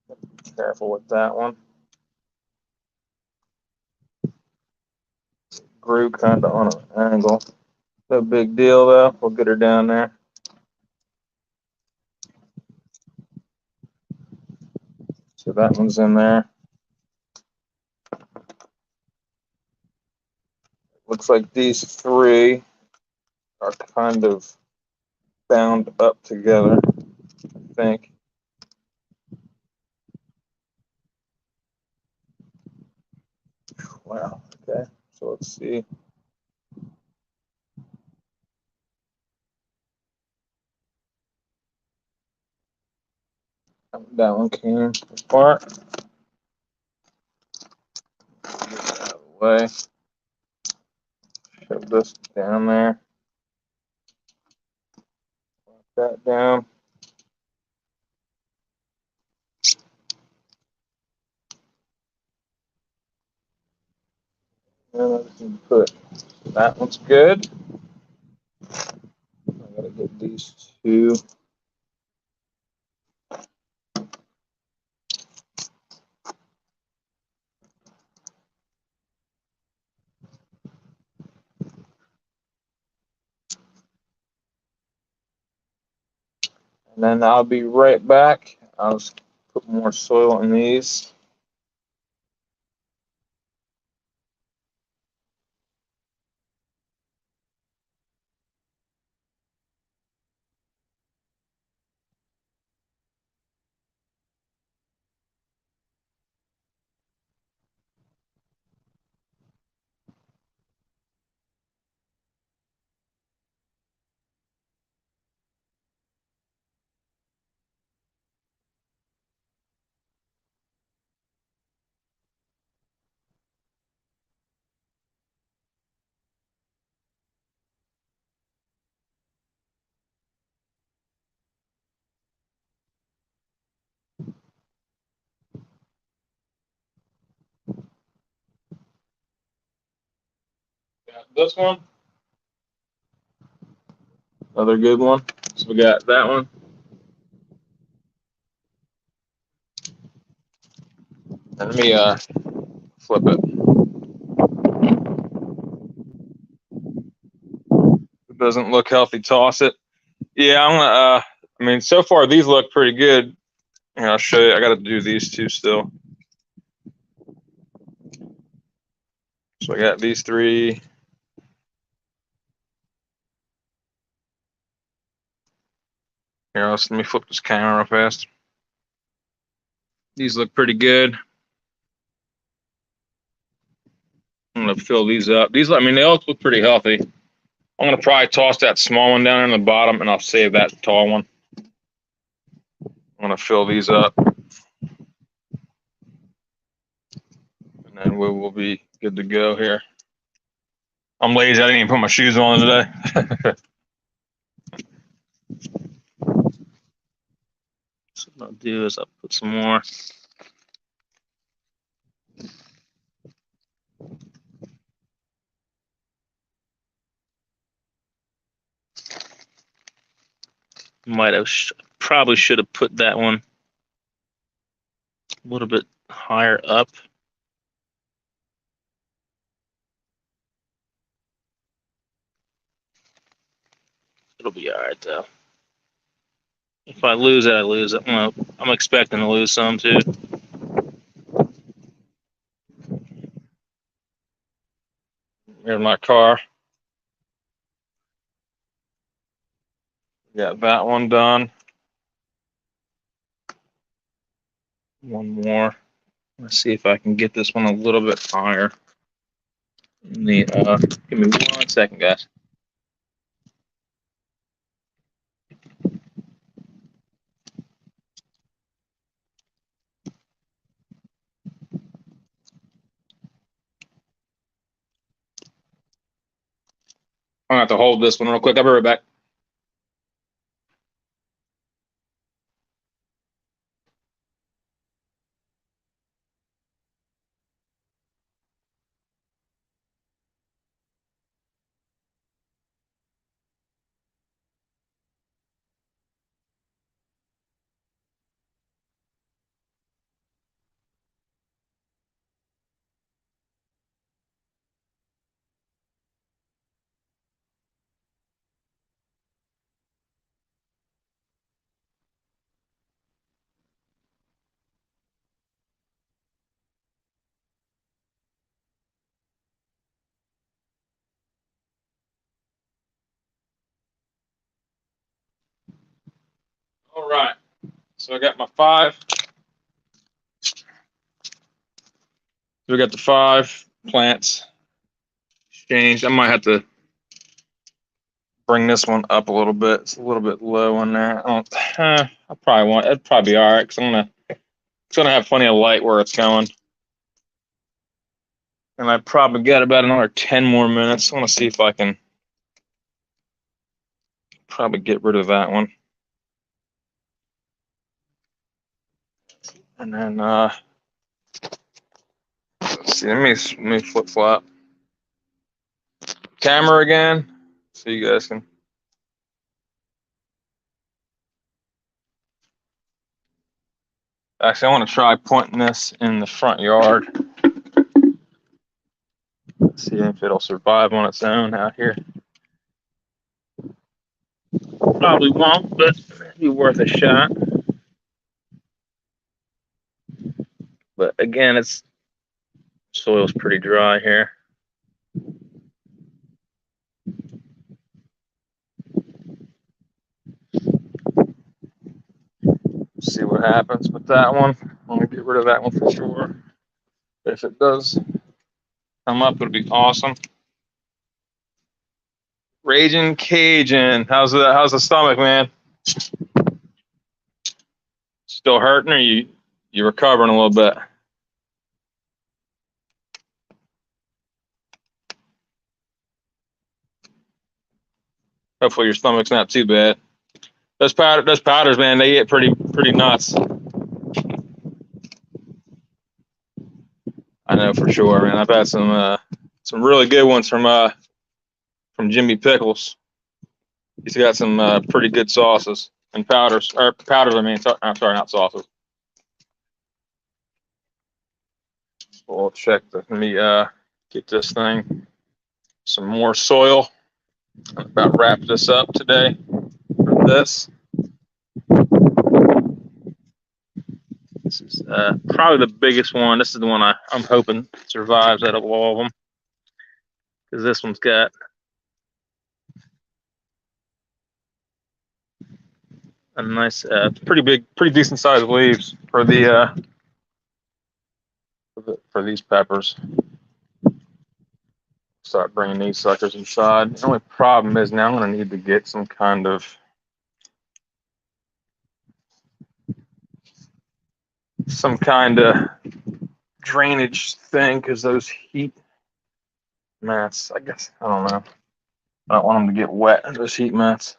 Be careful with that one. Grew kind of on an angle. No big deal though. We'll get her down there. So that one's in there. Looks like these three are kind of bound up together, I think. Wow, okay. So let's see. That one came apart. Get that out of the way. Shove this down there. Lock that down. And I just need to put that one's good. I gotta get these two. And then I'll be right back. I'll just put more soil in these. Got this one. Another good one. So we got that one. And let me flip it. If it doesn't look healthy, toss it. Yeah, I'm gonna. I mean, so far these look pretty good. Here, I'll show you. I got to do these two still. So I got these three. Here, let me flip this camera real fast. These look pretty good. I'm gonna fill these up. These, I mean, they all look pretty healthy. I'm gonna probably toss that small one down in the bottom, and I'll save that tall one. I'm gonna fill these up, and then we will be good to go here. I'm lazy. I didn't even put my shoes on today. So what I'll do is I'll put some more. Might have probably should have put that one a little bit higher up. It'll be all right though. If I lose it, I lose it. Well, I'm expecting to lose some too. Here's my car. Got that one done. One more. Let's see if I can get this one a little bit higher. Give me 1 second, guys. I'm gonna have to hold this one real quick. I'll be right back. All right. So I got my 5. So we got the 5 plants changed. I might have to bring this one up a little bit. It's a little bit low on there. I probably won't. It'd probably be all right because it's gonna have plenty of light where it's going. And I probably got about another 10 more minutes. I want to see if I can probably get rid of that one. And then let's see. Let me flip flop camera again, so you guys can. Actually, I want to try pointing this in the front yard. See if it'll survive on its own out here. Probably won't, but it'd be worth a shot. But again, soil's pretty dry here. See what happens with that one. I'm gonna get rid of that one for sure. If it does come up, it'll be awesome. Raging Cajun, how's the stomach, man? Still hurting, or you recovering a little bit? Hopefully your stomach's not too bad. Those powders, man, they get pretty nuts. I know for sure, man. I've had some really good ones from Jimmy Pickles. He's got some pretty good sauces and powders. I mean, I'm sorry, not sauces. We'll check. Let me get this thing some more soil. I'm about to wrap this up today for this. This is probably the biggest one. This is the one I'm hoping survives out of all of them, because this one's got a nice, pretty decent sized leaves for for these peppers. Start bringing these suckers inside. The only problem is now I'm going to need to get some kind of drainage thing, because those heat mats. I guess, I don't know. I don't want them to get wet, those heat mats.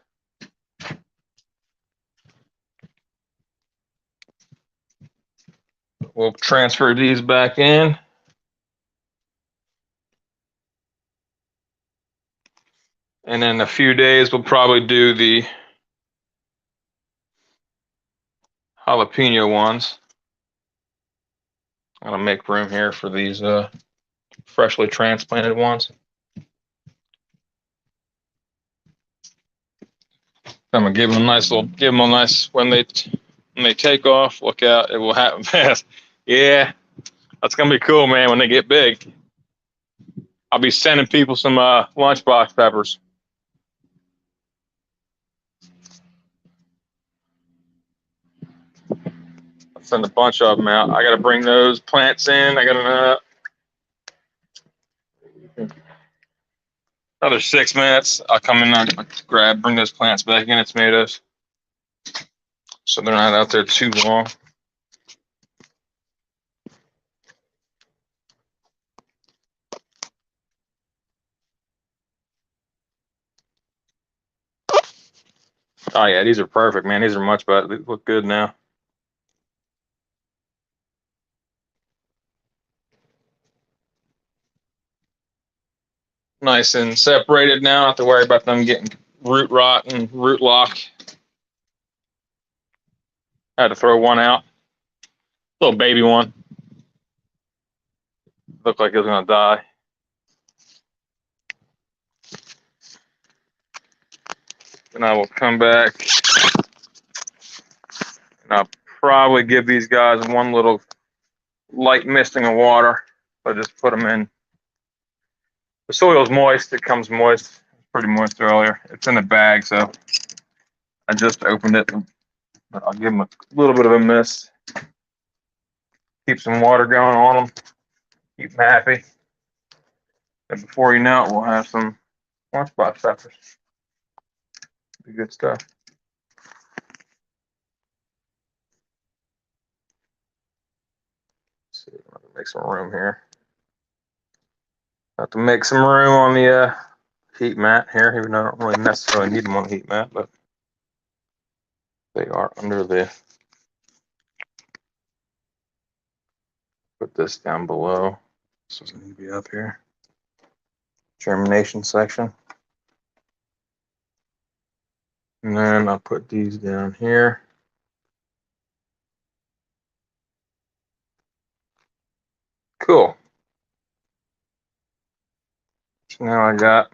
We'll transfer these back in. And in a few days, we'll probably do the jalapeno ones. I'm gonna make room here for these freshly transplanted ones. I'm gonna give them a nice when they take off. Look out, it will happen fast. Yeah, that's gonna be cool, man. When they get big, I'll be sending people some lunchbox peppers. I'll send a bunch of them out. I gotta bring those plants in. I got another 6 minutes. I'll come in and bring those plants back in. It's tomatoes, so they're not out there too long. Oh yeah, these are perfect, man. These are much better. They look good now. Nice and separated now. Not have to worry about them getting root rot and root lock. I had to throw one out. Little baby one. Looked like it was gonna die. And I will come back and I'll probably give these guys one little light misting of water. I just put them in. The soil's moist. It comes moist. Pretty moist earlier. It's in the bag, so I just opened it. But I'll give them a little bit of a mist. Keep some water going on them. Keep them happy. And before you know it, we'll have some lunchbox peppers. Be good stuff. Let's see, I'm gonna make some room here. Have to make some room on the heat mat here, even though I don't really necessarily need them on the heat mat, but they are under the. Put this down below. This doesn't need to be up here. Germination section. And then I'll put these down here. Cool. So now I got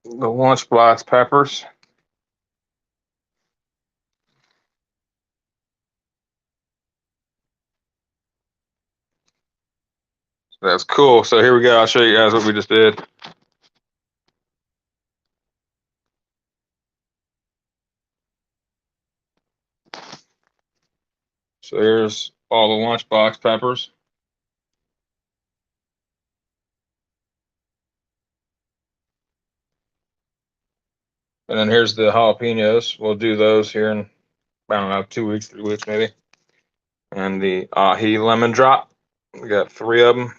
the lunchbox peppers. So that's cool. So here we go. I'll show you guys what we just did. So here's all the lunchbox peppers. And then here's the jalapenos. We'll do those here in, I don't know, 2 weeks, 3 weeks maybe. And the ahi lemon drop. We got 3 of them.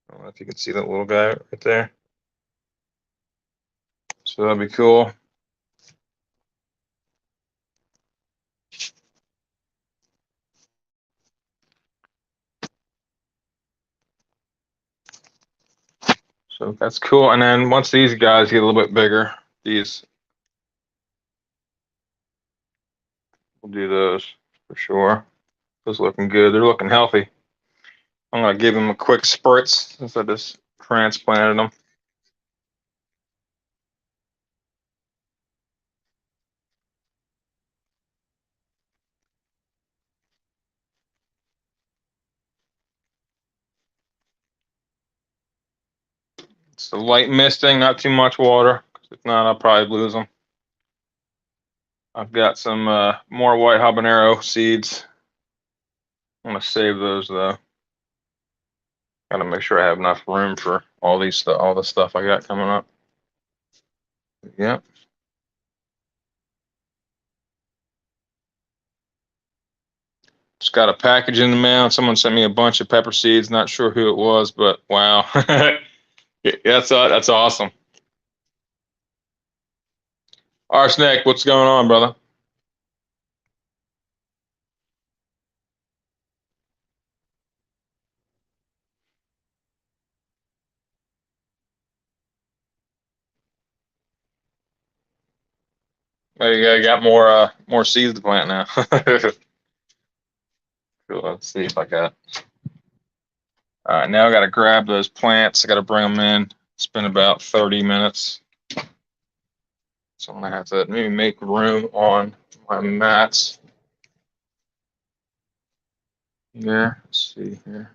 I don't know if you can see that little guy right there. So that'll be cool. So that's cool. And then once these guys get a little bit bigger, these, we'll do those for sure. Those looking good. They're looking healthy. I'm gonna give them a quick spritz since I just transplanted them. It's a light misting, not too much water. If not, I'll probably lose them. I've got some more white habanero seeds. I'm gonna save those though. Gotta make sure I have enough room for all the stuff I got coming up. Yep. Just got a package in the mail. Someone sent me a bunch of pepper seeds. Not sure who it was, but wow. That's awesome. Arsenic, what's going on, brother? There you go. You got more seeds to plant now. Cool. Let's see if I got. All right, now I got to grab those plants. I got to bring them in. It's been about 30 minutes. So I'm gonna have to maybe make room on my mats. Here, let's see here.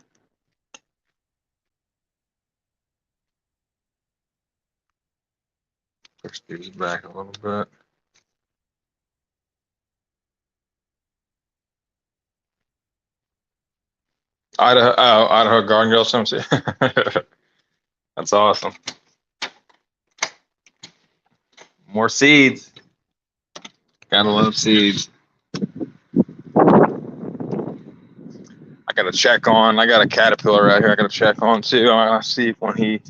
Push these back a little bit. Idaho Garden Girl swimsuit. That's awesome. More seeds. Gotta love seeds. I gotta check on. I got a caterpillar right here. I gotta check on too. I gotta see when he.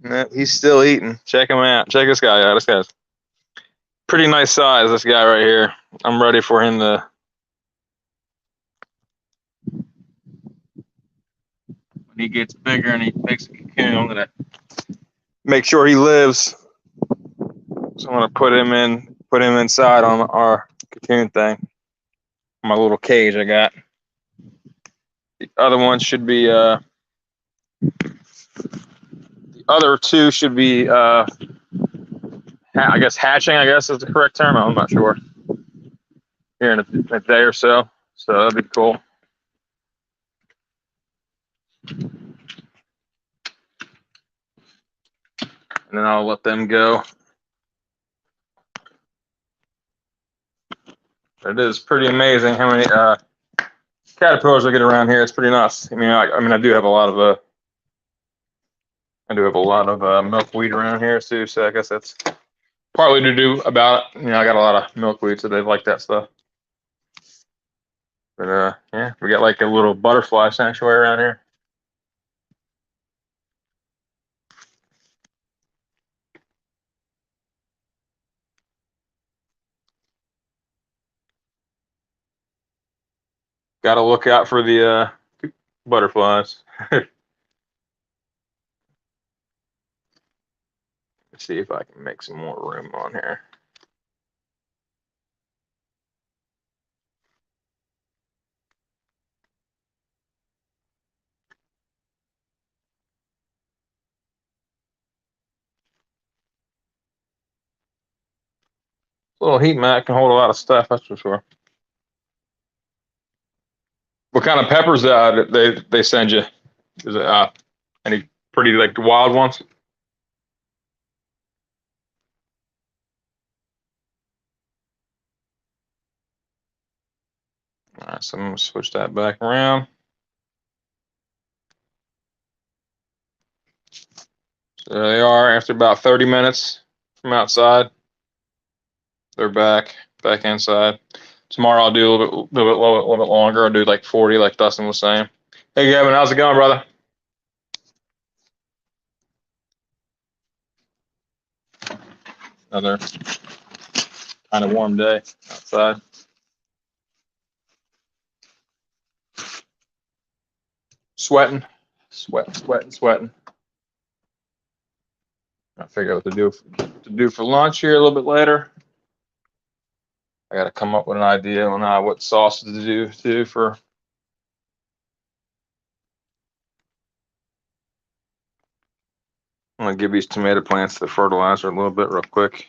No, he's still eating. Check him out. Check this guy out. This guy's pretty nice size. This guy right here. I'm ready for him to. When he gets bigger and he makes a cocoon, I'm gonna make sure he lives. So I'm gonna put him inside on our cocoon thing. My little cage I got. The other one should be the other two should be I guess hatching, I guess is the correct term. I'm not sure. Here in a day or so. So that'd be cool. And then I'll let them go. It is pretty amazing how many caterpillars I get around here. It's pretty nuts. I mean, I do have a lot of milkweed around here too. So I guess that's partly to do about it. I got a lot of milkweed, so they like that stuff. But yeah, we got like a little butterfly sanctuary around here. Got to look out for the butterflies. Let's see if I can make some more room on here. A little heat mat can hold a lot of stuff, that's for sure. What kind of peppers they send you? Is it any pretty like wild ones? All right, so I'm gonna switch that back around. So there they are. After about 30 minutes from outside, they're back inside. Tomorrow I'll do a little bit longer. I'll do like 40, like Dustin was saying. Hey Gavin, how's it going, brother? Another kind of warm day outside. Sweating. I figure out what to do for lunch here a little bit later. I got to come up with an idea on what sauce to do too for. I'm gonna give these tomato plants the fertilizer a little bit real quick.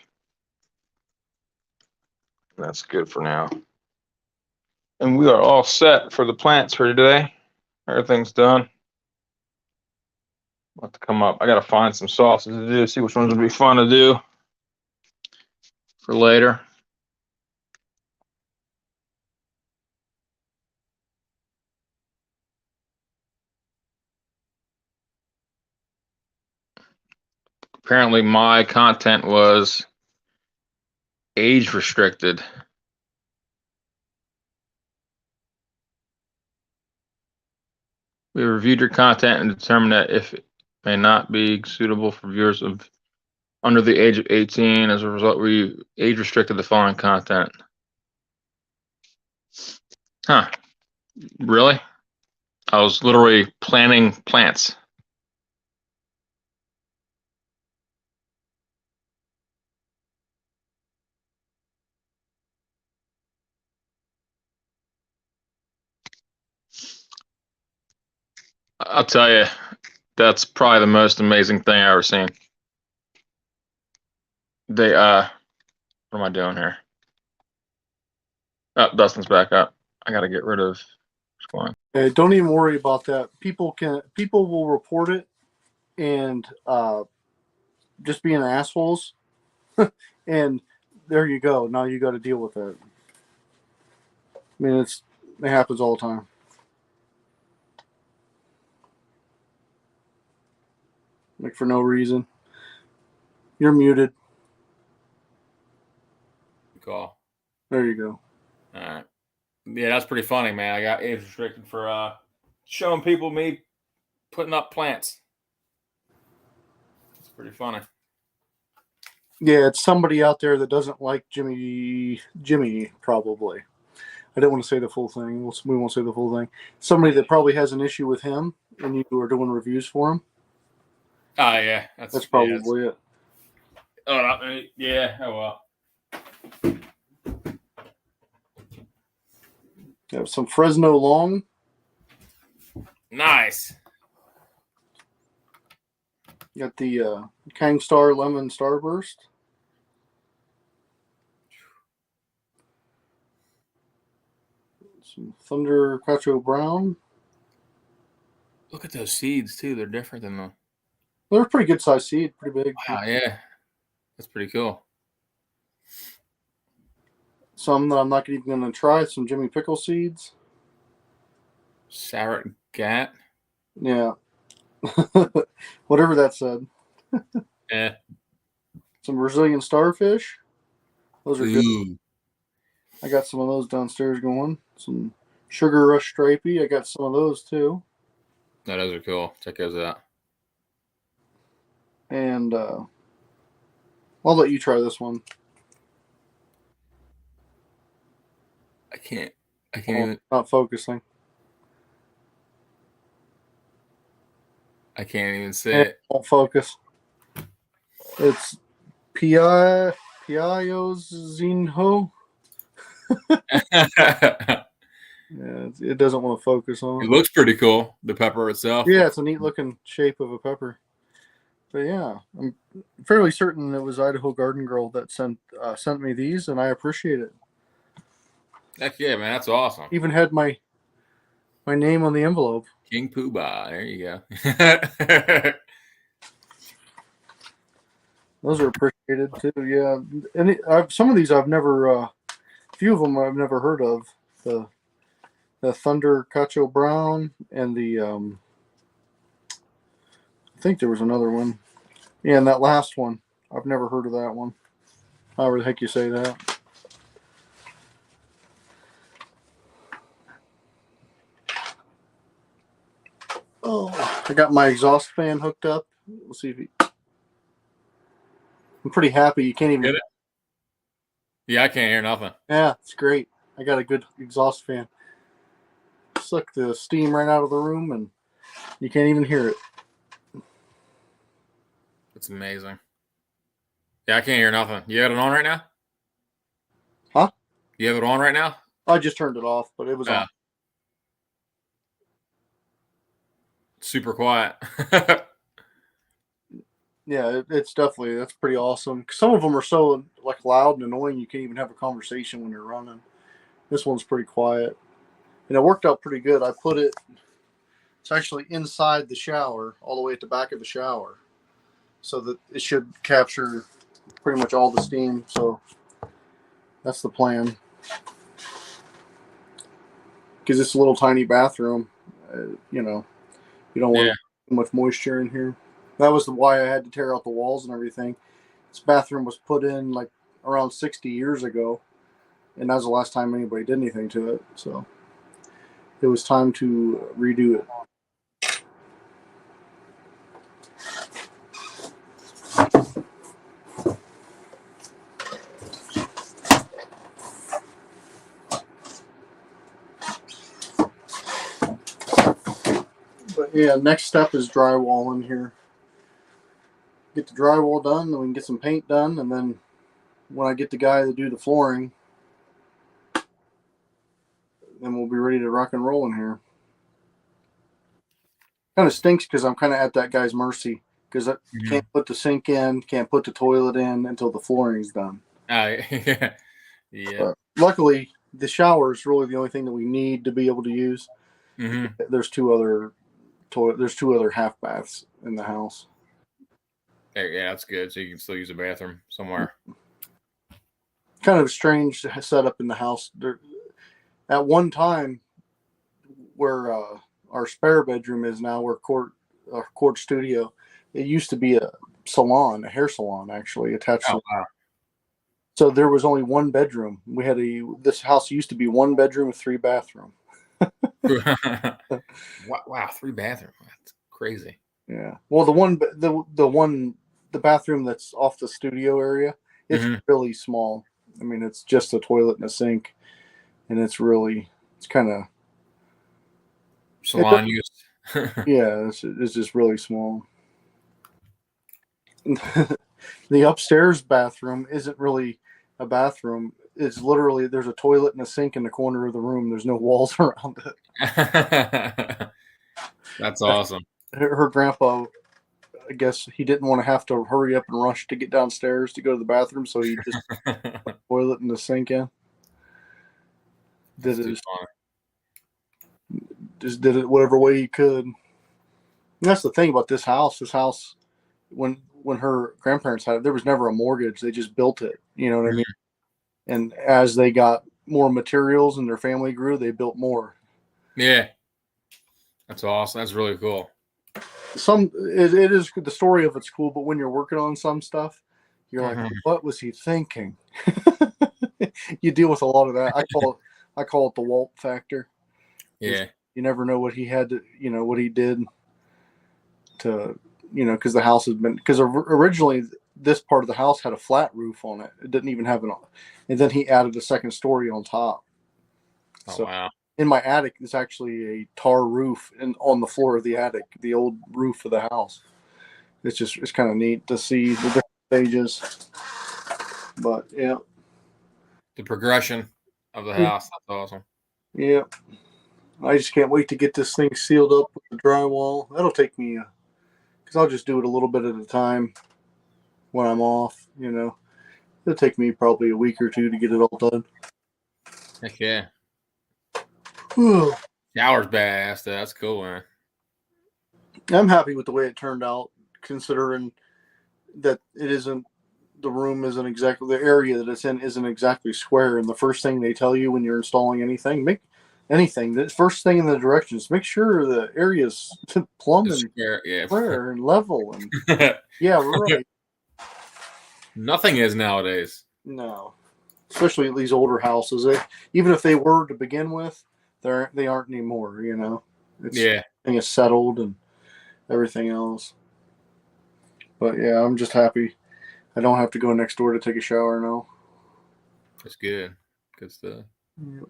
That's good for now. And we are all set for the plants for today. Everything's done. I'll have to come up. I got to find some sauces to do, see which ones would be fun to do for later. Apparently my content was age restricted. We reviewed your content and determined that if it may not be suitable for viewers of under the age of 18, as a result, we age restricted the following content. Huh. Really? I was literally planting plants. I'll tell you, that's probably the most amazing thing I've ever seen. They, what am I doing here? Oh, Dustin's back up. I gotta get rid of Squan. Hey, don't even worry about that. People will report it and just being assholes. And there you go. Now you got to deal with it. I mean, it happens all the time. Like for no reason. You're muted. Cool. There you go. All right. Yeah, that's pretty funny, man. I got age restricted for showing people me putting up plants. It's pretty funny. Yeah, it's somebody out there that doesn't like Jimmy, probably. I didn't want to say the full thing. We won't say the full thing. Somebody that probably has an issue with him, and you are doing reviews for him. Oh, yeah. That's probably it. Oh, no, yeah. Oh, well. Have some Fresno long. Nice. Got the Kang Star Lemon Starburst. Some Thunder Cacho Brown. Look at those seeds, too. They're different than the... They're a pretty good sized seed. Pretty big. Wow, yeah. That's pretty cool. Some that I'm not even going to try. Some Jimmy Pickle seeds. Sarret Gat. Yeah. Whatever that said. Yeah. Some Brazilian starfish. Those are good. Ooh. I got some of those downstairs going. Some Sugar Rush Stripey. I got some of those too. No, those are cool. Check those out. And I'll let you try this one. I can't even... Not focusing. I can't even say it. Won't focus. It's Piaiozinho. Yeah, it doesn't want to focus on It looks pretty cool, the pepper itself. Yeah, it's a neat looking shape of a pepper. But yeah, I'm fairly certain it was Idaho Garden Girl that sent me these, and I appreciate it. Heck yeah, man, that's awesome. Even had my name on the envelope. King Poobah, there you go. Those are appreciated too. Yeah, and some of these I've never, a few of them I've never heard of. The Thunder Cacho Brown and the I think there was another one. Yeah, and that last one I've never heard of that one. However the heck you say that. Oh, I got my exhaust fan hooked up. We'll see if I'm pretty happy. You can't even get it. Yeah, I can't hear nothing. Yeah, it's great. I got a good exhaust fan. Suck the steam right out of the room, and you can't even hear it. It's amazing. Yeah, I can't hear nothing. You have it on right now? Huh? You have it on right now? I just turned it off, but it was on. Super quiet. Yeah, it's definitely, that's pretty awesome. Some of them are so like loud and annoying you can't even have a conversation when you're running. This one's pretty quiet, and it worked out pretty good. I put it. It's actually inside the shower, all the way at the back of the shower, so that it should capture pretty much all the steam. So that's the plan. Because it's a little tiny bathroom, you don't want too much moisture in here. That was why I had to tear out the walls and everything. This bathroom was put in like around 60 years ago, and that was the last time anybody did anything to it. So it was time to redo it. Yeah, next step is drywall in here. Get the drywall done, then we can get some paint done, and then when I get the guy to do the flooring, then we'll be ready to rock and roll in here. Kind of stinks because I'm kind of at that guy's mercy because I can't put the sink in, can't put the toilet in until the flooring's done. Yeah. But luckily, the shower is really the only thing that we need to be able to use. There's two other half baths in the house. Yeah, that's good. So you can still use a bathroom somewhere. Kind of a strange setup in the house. At one time, where our spare bedroom is now, where our court studio, it used to be a salon, a hair salon, actually attached. Oh, wow. So there was only one bedroom. This house used to be one bedroom with 3 bathrooms. Wow, 3 bathrooms. That's crazy. Yeah. Well, the bathroom that's off the studio area, it's really small. I mean, it's just a toilet and a sink, and it's kind of salon use. Yeah, it's just really small. The upstairs bathroom isn't really a bathroom. It's literally, there's a toilet and a sink in the corner of the room. There's no walls around it. That's awesome. Her grandpa, I guess he didn't want to have to hurry up and rush to get downstairs to go to the bathroom, so he just put the toilet and the sink in. Just did it whatever way he could. And that's the thing about this house. This house, when her grandparents had it, there was never a mortgage. They just built it. You know what I mean? And as they got more materials and their family grew, they built more. Yeah. That's awesome. That's really cool. It is, the story of it's cool, but when you're working on some stuff, you're like, what was he thinking? You deal with a lot of that. I call it the Walt factor. Yeah. You never know what he had to, what he did to, because the house has been, because originally this part of the house had a flat roof on it. It didn't even have and then he added a second story on top. Oh, wow. In my attic, there's actually a tar roof on the floor of the attic, the old roof of the house. It's kind of neat to see the different stages. But yeah, the progression of the house. That's awesome. Yeah, I just can't wait to get this thing sealed up with the drywall. That'll take me, because I'll just do it a little bit at a time when I'm off. It'll take me probably a week or two to get it all done. Heck yeah. Shower's badass. That's cool, man. I'm happy with the way it turned out, considering that the area that it's in isn't exactly square. And the first thing they tell you when you're installing anything, the first thing in the directions, make sure the area's plumb and square and level. And yeah, right. Nothing is nowadays. No, especially at these older houses. Even if they were to begin with, they aren't anymore. Everything is settled and everything else. But yeah, I'm just happy I don't have to go next door to take a shower now. That's good. Good stuff. Yep.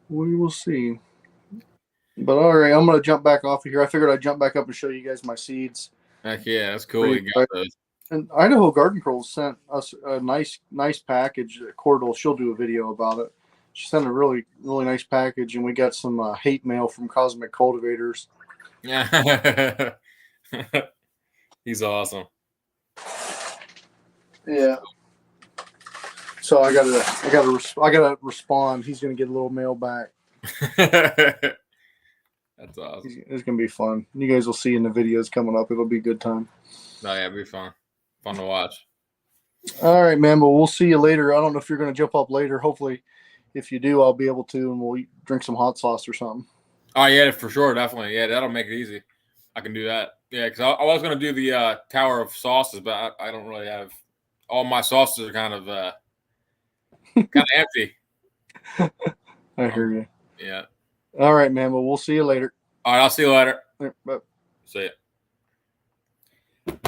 We will see. But all right, I'm going to jump back off of here. I figured I'd jump back up and show you guys my seeds. Heck yeah, that's cool. You got those. And Idaho Garden Control sent us a nice package. Cordell, she'll do a video about it. She sent a really, really nice package, and we got some hate mail from Cosmic Cultivators. Yeah. He's awesome. Yeah. So I gotta respond. He's gonna get a little mail back. That's awesome. It's gonna be fun. You guys will see in the videos coming up. It'll be a good time. Oh yeah, it'll be fun. Fun to watch. All right, man. But we'll see you later. I don't know if you're gonna jump up later. Hopefully, if you do, I'll be able to, and we'll drink some hot sauce or something. Oh yeah, for sure, definitely. Yeah, that'll make it easy. I can do that. Yeah, because I was gonna do the tower of sauces, but I don't really have. All my sauces are kind of empty. I hear you. Yeah. All right, man. Well, we'll see you later. All right, I'll see you later. Bye. See ya.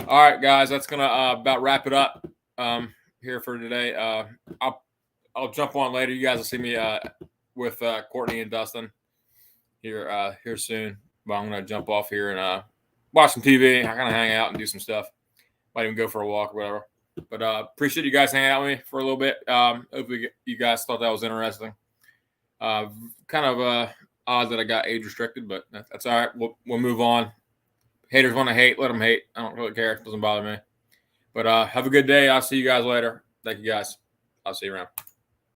All right, guys, that's gonna about wrap it up here for today. I'll jump on later. You guys will see me with Courtney and Dustin. here soon. But I'm gonna jump off here and watch some TV. I kind of hang out and do some stuff. Might even go for a walk or whatever. But appreciate you guys hanging out with me for a little bit. Hopefully you guys thought that was interesting. Kind of odd that I got age restricted, but that's all right. We'll move on. Haters want to hate, let them hate. I don't really care. It doesn't bother me. But have a good day. I'll see you guys later. Thank you guys. I'll see you around.